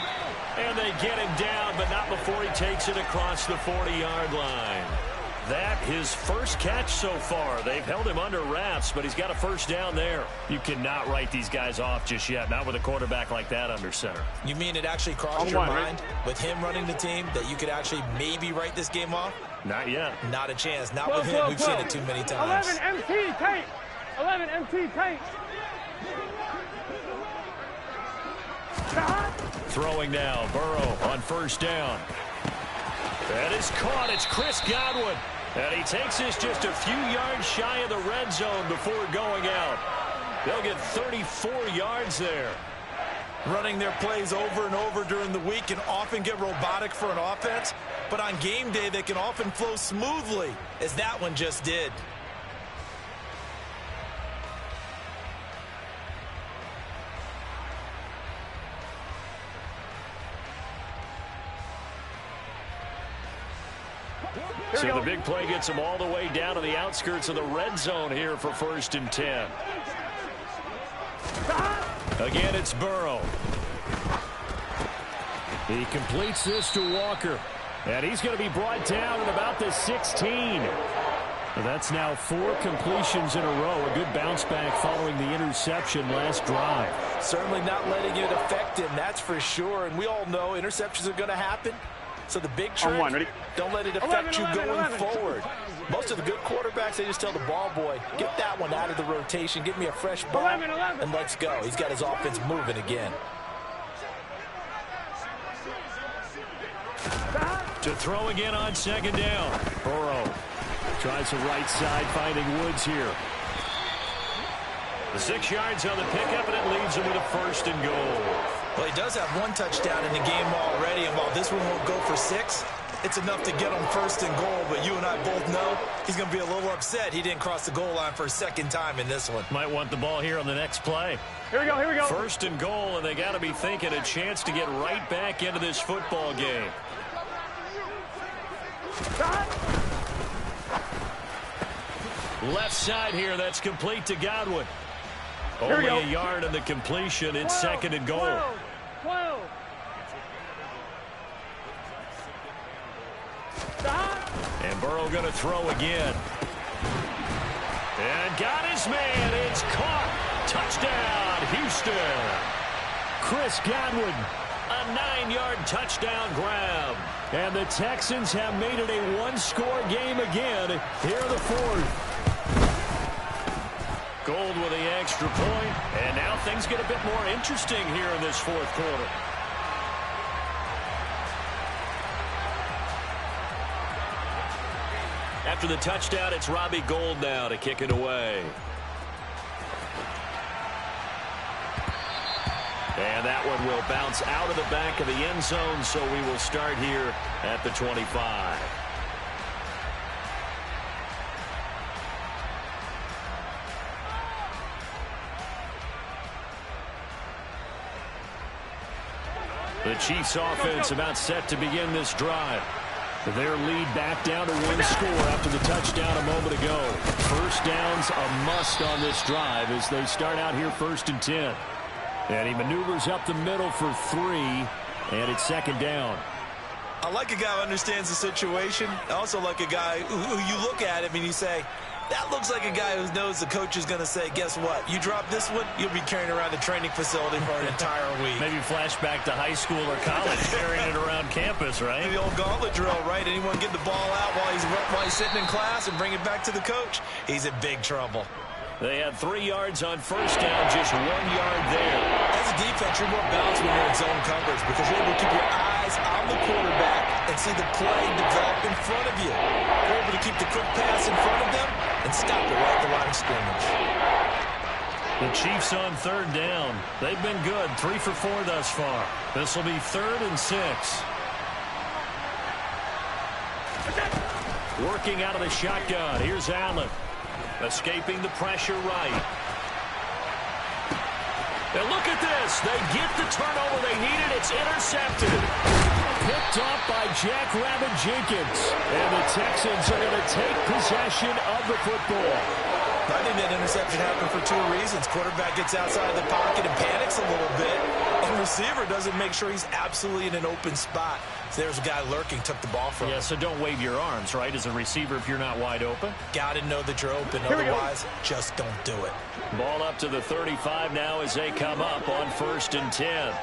S1: And they get him down, but not before he takes it across the 40-yard line. That his first catch so far. They've held him under wraps, but he's got a first down there. You cannot write these guys off just yet, not with a quarterback like that under center.
S2: You mean it actually crossed your mind with him running the team that you could actually maybe write this game off?
S1: Not yet.
S2: Not a chance. Not with him. We've seen it too many times.
S3: 11 MT tape. 11 MT tape.
S1: Throwing now, Burrow on first down. That is caught. It's Chris Godwin. And he takes this just a few yards shy of the red zone before going out. They'll get 34 yards there.
S2: Running their plays over and over during the week can often get robotic for an offense, but on game day they can often flow smoothly, as that one just did.
S1: So the big play gets them all the way down to the outskirts of the red zone here for 1st and 10. Again, it's Burrow. He completes this to Walker. And he's going to be brought down at about the 16. That's now 4 completions in a row. A good bounce back following the interception last drive.
S2: Certainly not letting it affect him, that's for sure. And we all know interceptions are going to happen. So the big trick, don't let it affect you going forward. Most of the good quarterbacks, they just tell the ball boy, get that one out of the rotation, give me a fresh ball, and let's go. He's got his offense moving again.
S1: To throw again on second down. Burrow tries the right side, finding Woods here. The 6 yards on the pickup, and it leaves him with a 1st and goal.
S2: Well, he does have 1 touchdown in the game already, and while this one won't go for 6, it's enough to get him 1st and goal. But you and I both know he's going to be a little upset he didn't cross the goal line for a 2nd time in this one.
S1: Might want the ball here on the next play.
S3: Here we go, here we go.
S1: 1st and goal, and they got to be thinking a chance to get right back into this football game. Left side here, that's complete to Godwin. Only a yard on the completion. It's 2nd and goal.
S3: 12.
S1: And Burrow going to throw again. And got his man. It's caught. Touchdown, Houston. Chris Godwin, a 9-yard touchdown grab. And the Texans have made it a 1-score game again here in the 4th. Gold with the extra point, and now things get a bit more interesting here in this 4th quarter. After the touchdown, it's Robbie Gould now to kick it away. And that one will bounce out of the back of the end zone, so we will start here at the 25. The Chiefs offense about set to begin this drive. Their lead back down to 1 score after the touchdown a moment ago. 1st down's a must on this drive as they start out here 1st and 10. And he maneuvers up the middle for 3, and it's 2nd down.
S2: I like a guy who understands the situation. I also like a guy who you look at him and you say, that looks like a guy who knows the coach is going to say, guess what? You drop this one, you'll be carrying around the training facility for an entire week.
S1: Maybe flashback to high school or college, carrying it around campus, right?
S2: The old gauntlet drill, right? Anyone get the ball out while he's sitting in class and bring it back to the coach? He's in big trouble.
S1: They had 3 yards on 1st down, just 1 yard there.
S2: As a defense, you're more balanced when you're in zone coverage because you're able to keep your eyes on the quarterback and see the play develop in front of you. You're able to keep the quick pass in front of them and stop it right at the line of scrimmage.
S1: The Chiefs on 3rd down. They've been good, 3 for 4 thus far. This will be 3rd and 6. Working out of the shotgun. Here's Allen. Escaping the pressure right. And look at this. They get the turnover they needed. It's intercepted. Picked off by Jack Rabbit Jenkins. And the Texans are going to take possession of the football.
S2: I think that interception happened for 2 reasons. Quarterback gets outside of the pocket and panics a little bit. And receiver doesn't make sure he's absolutely in an open spot. So there's a guy lurking, took the ball from him.
S1: Yeah, so don't wave your arms, right, as a receiver if you're not wide open.
S2: Got to know that you're open. Otherwise, just don't do it.
S1: Ball up to the 35 now as they come up on 1st and 10.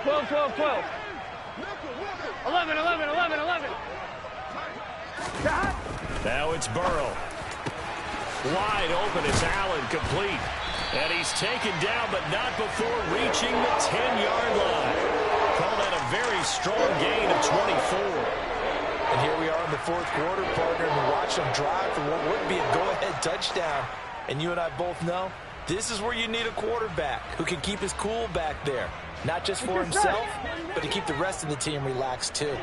S3: Twelve. 11.
S1: Now it's Burrow. Wide open. It's Allen, complete. And he's taken down, but not before reaching the 10-yard line. Call that a very strong gain of 24.
S2: And here we are in the 4th quarter, partner, and watch them drive for what would be a go-ahead touchdown. And you and I both know this is where you need a quarterback who can keep his cool back there. Not just for himself, but to keep the rest of the team relaxed, too.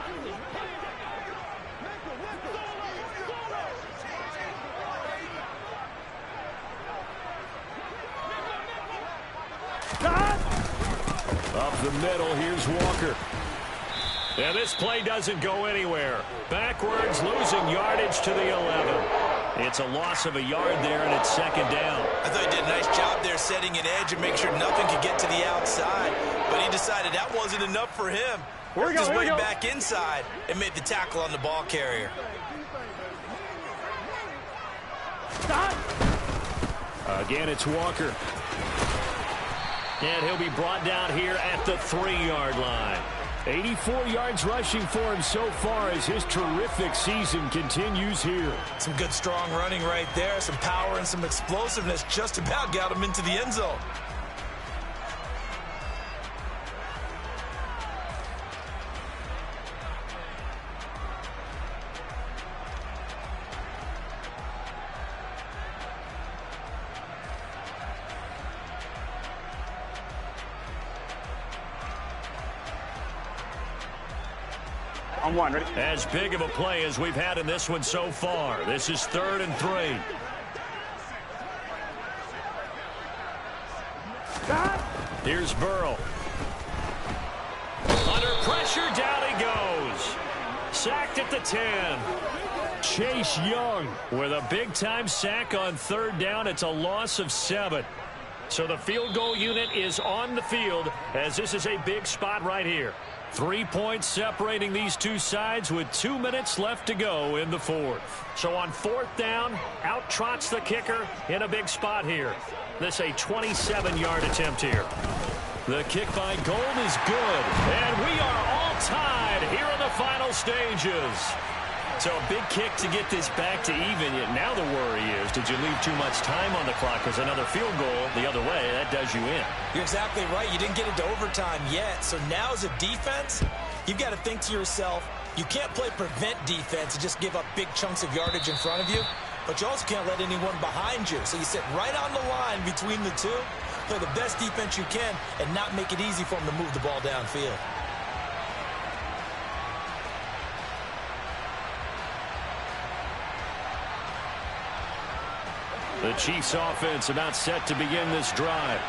S1: Up the middle, here's Walker. And this play doesn't go anywhere. Backwards, losing yardage to the 11. It's a loss of a yard there, and it's second down.
S2: I thought he did a nice job there setting an edge and making sure nothing could get to the outside. But he decided that wasn't enough for him. Worked his way back inside and made the tackle on the ball carrier.
S3: Stop.
S1: Again, it's Walker. And he'll be brought down here at the 3-yard line. 84 yards rushing for him so far as his terrific season continues here.
S2: Some good strong running right there. Some power and some explosiveness just about got him into the end zone.
S3: On one, ready?
S1: As big of a play as we've had in this one so far. This is 3rd and 3.
S3: Stop.
S1: Here's Burrow. Under pressure, down he goes. Sacked at the 10. Chase Young with a big-time sack on 3rd down. It's a loss of 7. So the field goal unit is on the field as this is a big spot right here. 3 points separating these two sides with 2 minutes left to go in the 4th. So on 4th down, out trots the kicker in a big spot here. This a 27-yard attempt here. The kick by Gold is good. And we are all tied here in the final stages. So a big kick to get this back to even. Yet now the worry is, did you leave too much time on the clock? Because another field goal the other way, that does you in.
S2: You're exactly right. You didn't get into overtime yet. So now as a defense, you've got to think to yourself, you can't play prevent defense and just give up big chunks of yardage in front of you. But you also can't let anyone behind you. So you sit right on the line between the two, play the best defense you can, and not make it easy for them to move the ball downfield.
S1: The Chiefs offense about set to begin this drive.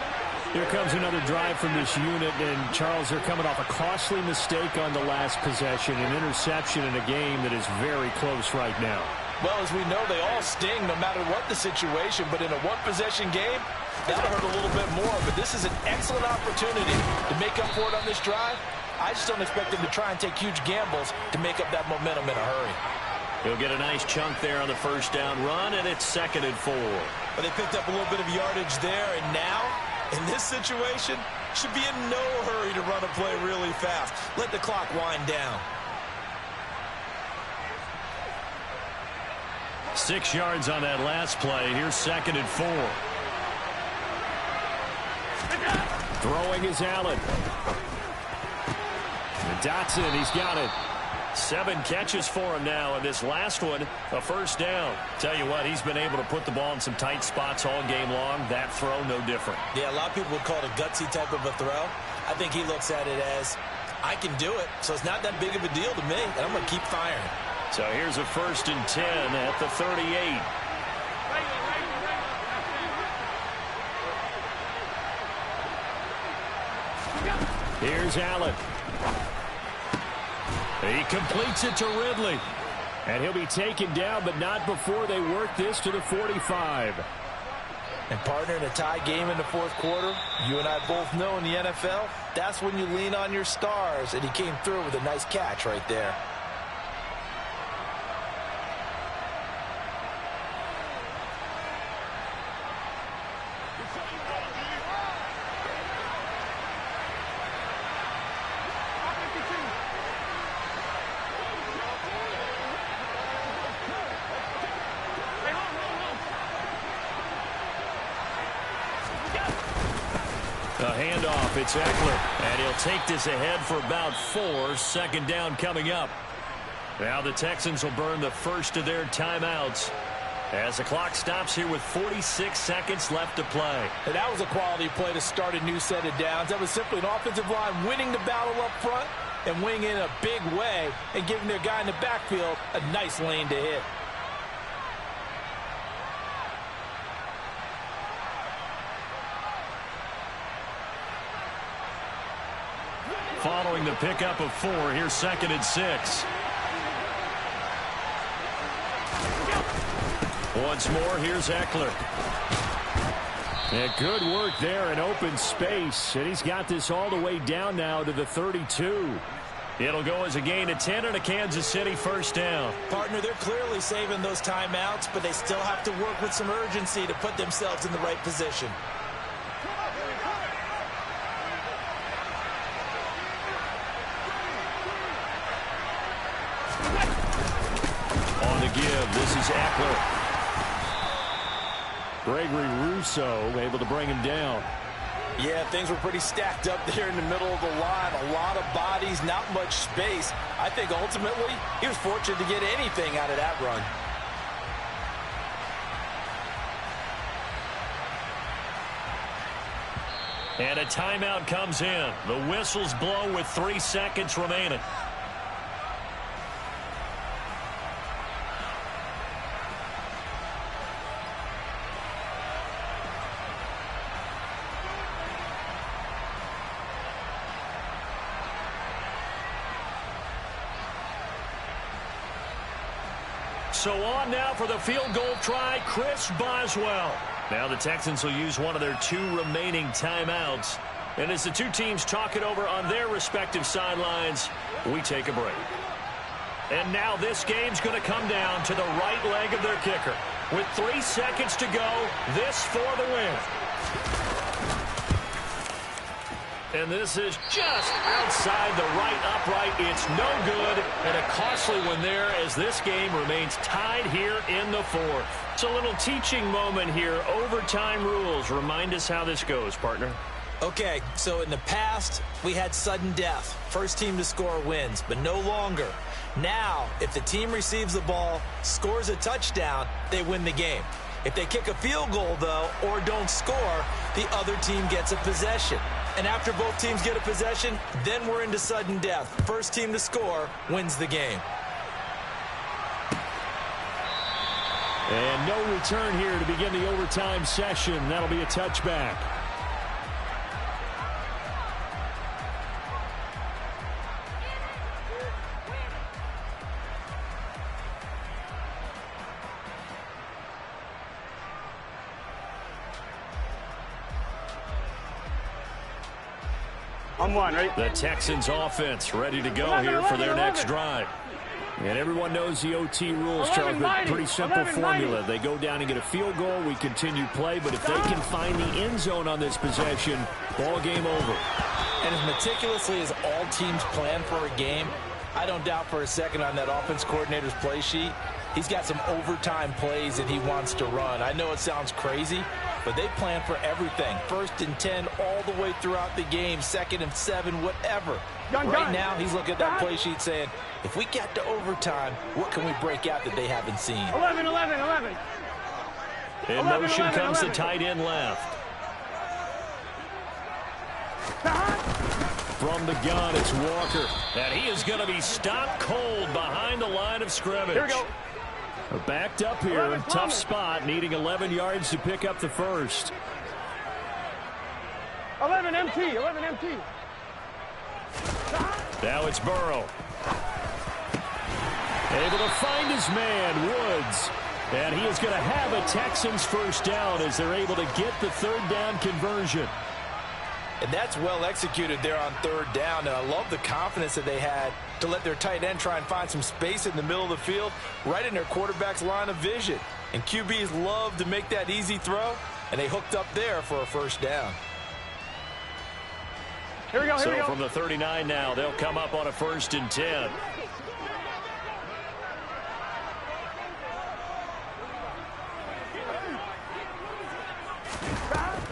S1: Here comes another drive from this unit, and Charles, they're coming off a costly mistake on the last possession, an interception in a game that is very close right now.
S2: Well, as we know, they all sting no matter what the situation, but in a one-possession game, that'll hurt a little bit more. But this is an excellent opportunity to make up for it on this drive. I just don't expect them to try and take huge gambles to make up that momentum in a hurry.
S1: He'll get a nice chunk there on the first down run, and it's 2nd and 4.
S2: But they picked up a little bit of yardage there, and now, in this situation, should be in no hurry to run a play really fast. Let the clock wind down.
S1: 6 yards on that last play. Here's 2nd and 4. Throwing is Allen. And Dotson, he's got it. 7 catches for him now, and this last one, a first down. Tell you what, he's been able to put the ball in some tight spots all game long. That throw, no different.
S2: Yeah, a lot of people would call it a gutsy type of a throw. I think he looks at it as, I can do it, so it's not that big of a deal to me, and I'm going to keep firing.
S1: So here's a 1st and 10 at the 38. Here's Allen. He completes it to Ridley. And he'll be taken down, but not before they work this to the 45.
S2: And partner, in a tie game in the 4th quarter, you and I both know in the NFL, that's when you lean on your stars. And he came through with a nice catch right there.
S1: A handoff, it's Eckler, and he'll take this ahead for about 4. 2nd down coming up. Now the Texans will burn the first of their timeouts as the clock stops here with 46 seconds left to play.
S2: And that was a quality play to start a new set of downs. That was simply an offensive line winning the battle up front and winning in a big way and giving their guy in the backfield a nice lane to hit.
S1: Following the pickup of 4, here's 2nd and 6. Once more, here's Eckler. And good work there in open space. And he's got this all the way down now to the 32. It'll go as a gain of 10 and a Kansas City first down.
S2: Partner, they're clearly saving those timeouts, but they still have to work with some urgency to put themselves in the right position.
S1: On the give, this is Eckler. Gregory Rousseau able to bring him down.
S2: Yeah, things were pretty stacked up there in the middle of the line. A lot of bodies, not much space. I think ultimately he was fortunate to get anything out of that run.
S1: And a timeout comes in. The whistle's blown with 3 seconds remaining. So on now for the field goal try, Chris Boswell. Now the Texans will use one of their 2 remaining timeouts. And as the 2 teams talk it over on their respective sidelines, we take a break. And now this game's going to come down to the right leg of their kicker. With 3 seconds to go, this for the win. And this is just outside the right upright. It's no good, and a costly one there as this game remains tied here in the 4th. It's a little teaching moment here. Overtime rules. Remind us how this goes, partner.
S2: Okay, so in the past, we had sudden death. First team to score wins, but no longer. Now, if the team receives the ball, scores a touchdown, they win the game. If they kick a field goal, though, or don't score, the other team gets a possession. And after both teams get a possession, then we're into sudden death. First team to score wins the game.
S1: And no return here to begin the overtime session. That'll be a touchback.
S3: I'm one, right?
S1: The Texans offense ready to go here for their next drive. And everyone knows the OT rules, Charles, but pretty simple formula. They go down and get a field goal, we continue play, but if they can find the end zone on this possession, ball game over.
S2: And as meticulously as all teams plan for a game, I don't doubt for a second on that offense coordinator's play sheet, he's got some overtime plays that he wants to run. I know it sounds crazy, but they plan for everything. 1st and 10 all the way throughout the game, 2nd and 7, whatever. Right now, he's looking at that play sheet saying, if we get to overtime, what can we break out that they haven't seen?
S3: 11.
S1: In motion comes the tight end left. From the gun, it's Walker. And he is going to be stopped cold behind the line of scrimmage.
S3: Here we go.
S1: Backed up here, tough spot, needing 11 yards to pick up the first.
S3: 11 MT.
S1: Now it's Burrow. Able to find his man, Woods. And he is going to have a Texans first down as they're able to get the 3rd down conversion.
S2: And that's well executed there on 3rd down. And I love the confidence that they had to let their tight end try and find some space in the middle of the field, right in their quarterback's line of vision. And QBs love to make that easy throw, and they hooked up there for a first down.
S3: Here we go.
S1: So from the 39 now, they'll come up on a 1st and 10.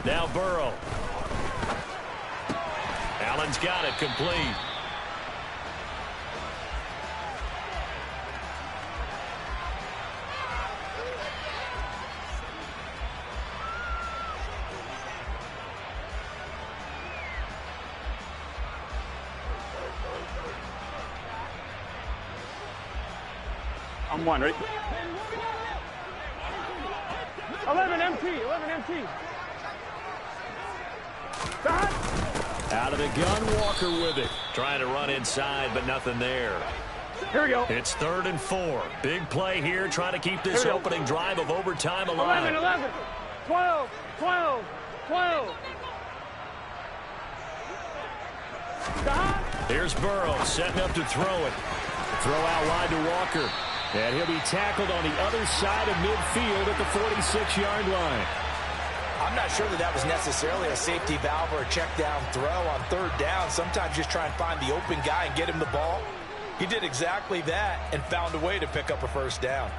S1: Now Burrow. Allen's got it complete.
S3: I'm one, right? 11 MT.
S1: Out of the gun, Walker with it. Trying to run inside, but nothing there.
S3: Here we go.
S1: It's 3rd and 4. Big play here, trying to keep this opening drive of overtime alive.
S3: 11, 12, 12, 12. Stop.
S1: Here's Burrow setting up to throw it. Throw out wide to Walker. And he'll be tackled on the other side of midfield at the 46-yard line.
S2: I'm not sure that was necessarily a safety valve or a check down throw on 3rd down. Sometimes just try and find the open guy and get him the ball. He did exactly that and found a way to pick up a 1st down.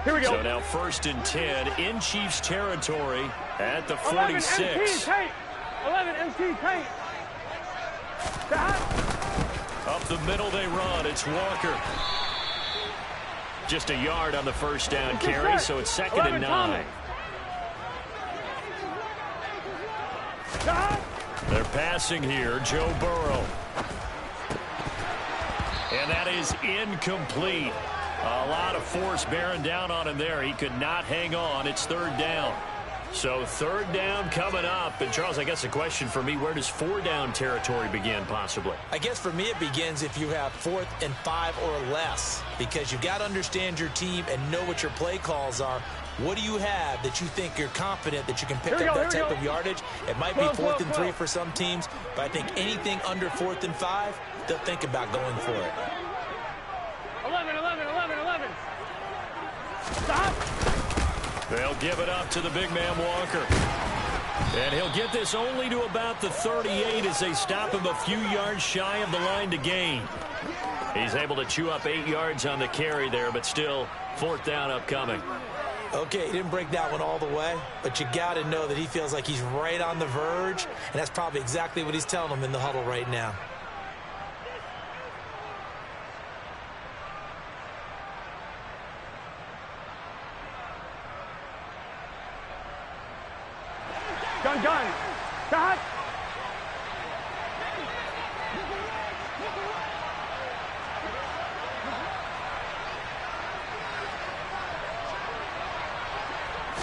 S3: Here we go.
S1: So now 1st and 10 in Chiefs territory at the 46.
S3: 11 MT tape. 11 MT tape. Stop.
S1: Up the middle they run. It's Walker. Just a yard on the 1st down carry, so it's 2nd and 9.
S3: Stop.
S1: They're passing here. Joe Burrow. And that is incomplete. A lot of force bearing down on him there. He could not hang on. It's 3rd down. So 3rd down coming up. And, Charles, I guess the question for me, where does 4th down territory begin possibly?
S2: I guess for me it begins if you have 4th and 5 or less, because you've got to understand your team and know what your play calls are. What do you have that you think you're confident that you can pick up that type of yardage? It might be 4th and 3 for some teams, but I think anything under 4th and 5, they'll think about going for it.
S3: 11. Stop.
S1: They'll give it up to the big man Walker. And he'll get this only to about the 38 as they stop him a few yards shy of the line to gain. He's able to chew up 8 yards on the carry there, but still 4th down upcoming.
S2: Okay, he didn't break that one all the way, but you got to know that he feels like he's right on the verge, and that's probably exactly what he's telling them in the huddle right now.
S3: Gun. Stop.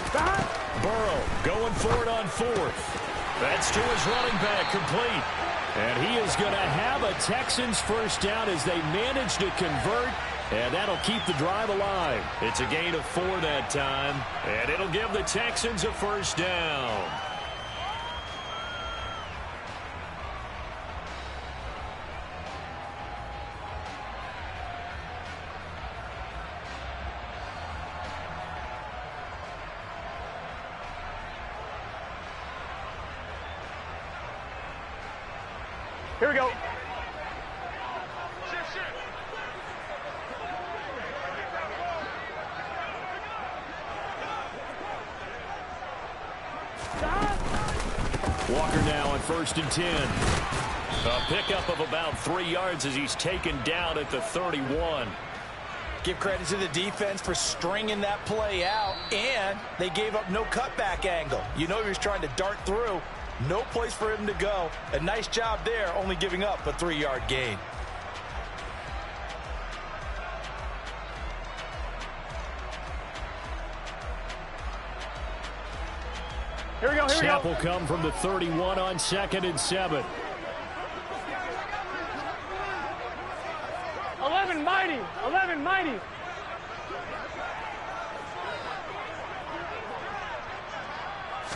S3: Stop.
S1: Burrow going for it on 4th. That's to his running back, complete. And he is going to have a Texans 1st down as they manage to convert. And that'll keep the drive alive. It's a gain of 4 that time. And it'll give the Texans a 1st down.
S3: Here we go.
S1: Walker now on 1st and 10. A pickup of about 3 yards as he's taken down at the 31.
S2: Give credit to the defense for stringing that play out, and they gave up no cutback angle. You know he was trying to dart through. No place for him to go. A nice job there, only giving up a 3-yard gain.
S3: Here we go.
S1: Snap will come from the 31 on 2nd and 7.
S3: 11 mighty.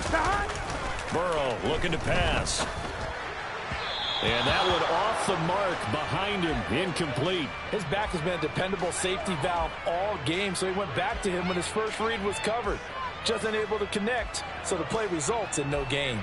S3: Stop.
S1: Burrow looking to pass. And that one off the mark behind him, incomplete.
S2: His back has been a dependable safety valve all game, so he went back to him when his first read was covered. Just unable to connect, so the play results in no gain.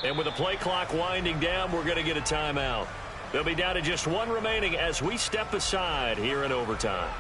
S1: And with the play clock winding down, we're going to get a timeout. They'll be down to just 1 remaining as we step aside here in overtime.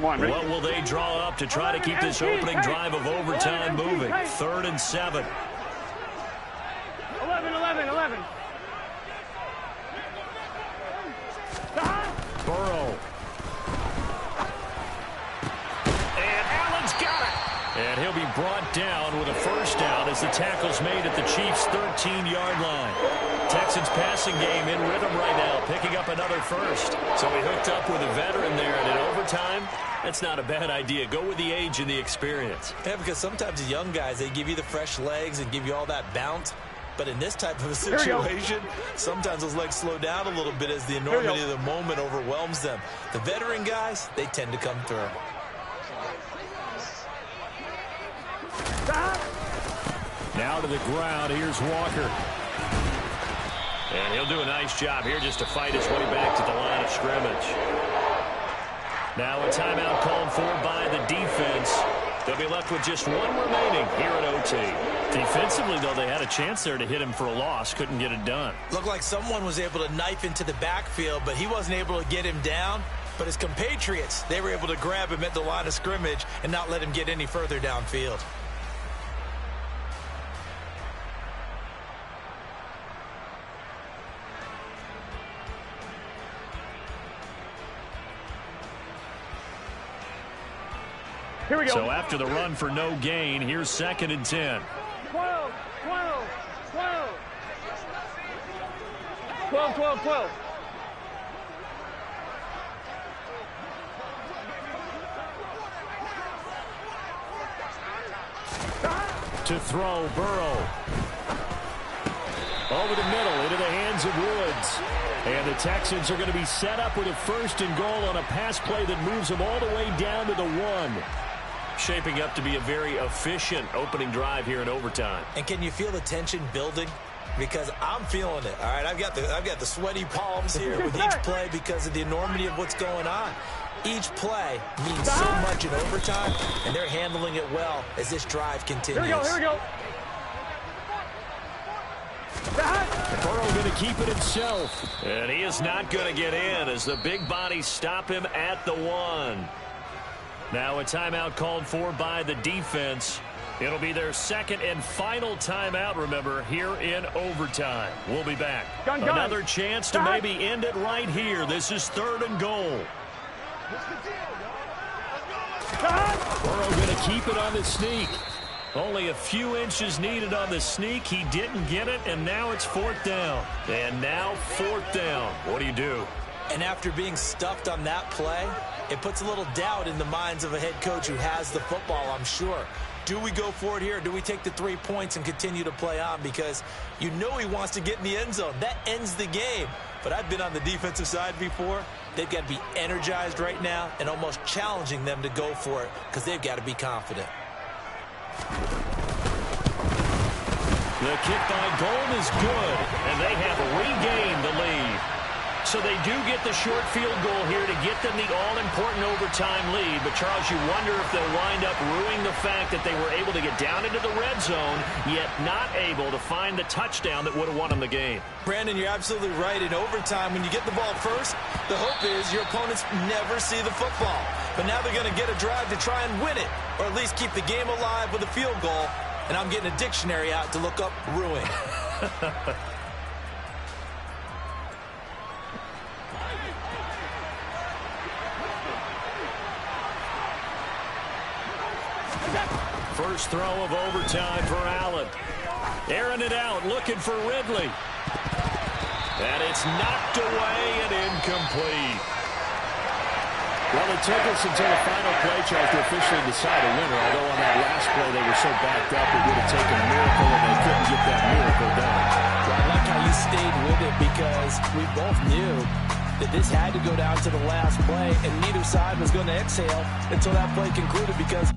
S3: one. Ready?
S1: What will they draw up to try to keep this opening drive of overtime moving? 3rd and 7.
S3: 11.
S1: Burrow. And Allen's got it. And he'll be brought down with a first down as the tackle's made at the Chiefs' 13-yard line. Texans passing game in rhythm right now, picking up another first. So he hooked up with a veteran there, and in overtime, that's not a bad idea. Go with the age and the experience.
S2: Yeah, because sometimes the young guys, they give you the fresh legs and give you all that bounce. But in this type of a situation, sometimes those legs slow down a little bit as the enormity of the moment overwhelms them. The veteran guys, they tend to come through.
S1: Now to the ground. Here's Walker. And he'll do a nice job here just to fight his way back to the line of scrimmage. Now a timeout called for by the defense. They'll be left with just one remaining here at OT. Defensively, though, they had a chance there to hit him for a loss. Couldn't get it done.
S2: Looked like someone was able to knife into the backfield, but he wasn't able to get him down. But his compatriots, they were able to grab him at the line of scrimmage and not let him get any further downfield.
S3: Here we go.
S1: So after the run for no gain, here's 2nd and 10.
S3: 12. 12.
S1: To throw, Burrow. Over the middle, into the hands of Woods. And the Texans are going to be set up with a 1st and goal on a pass play that moves them all the way down to the 1. Shaping up to be a very efficient opening drive here in overtime.
S2: And can you feel the tension building? Because I'm feeling it. All right, I've got the sweaty palms here with each play because of the enormity of what's going on. Each play means so much in overtime, and they're handling it well as this drive continues.
S3: Here we go.
S1: Burrow going to keep it himself. And he is not going to get in as the big bodies stop him at the 1. Now a timeout called for by the defense. It'll be their 2nd and final timeout, remember, here in overtime. We'll be back. Another chance to maybe end it right here. This is 3rd and goal. Burrow going to keep it on the sneak. Only a few inches needed on the sneak. He didn't get it, and now it's 4th down. And now 4th down. What do you do?
S2: And after being stuffed on that play, it puts a little doubt in the minds of a head coach who has the football, I'm sure. Do we go for it here? Or do we take the 3 points and continue to play on? Because you know he wants to get in the end zone. That ends the game. But I've been on the defensive side before. They've got to be energized right now and almost challenging them to go for it because they've got to be confident.
S1: The kick by Gold is good, and they have regained the lead. So they do get the short field goal here to get them the all-important overtime lead. But, Charles, you wonder if they'll wind up ruining the fact that they were able to get down into the red zone, yet not able to find the touchdown that would have won them the game.
S2: Brandon, you're absolutely right. In overtime, when you get the ball first, the hope is your opponents never see the football. But now they're going to get a drive to try and win it, or at least keep the game alive with a field goal. And I'm getting a dictionary out to look up ruin.
S1: First throw of overtime for Allen. Airing it out, looking for Ridley. And it's knocked away and incomplete.
S5: Well, it took us until the final play, Charles, to officially decide a winner. Although on that last play they were so backed up, it would have taken a miracle, and they couldn't get that miracle done.
S2: Well, I like how you stayed with it because we both knew that this had to go down to the last play, and neither side was going to exhale until that play concluded because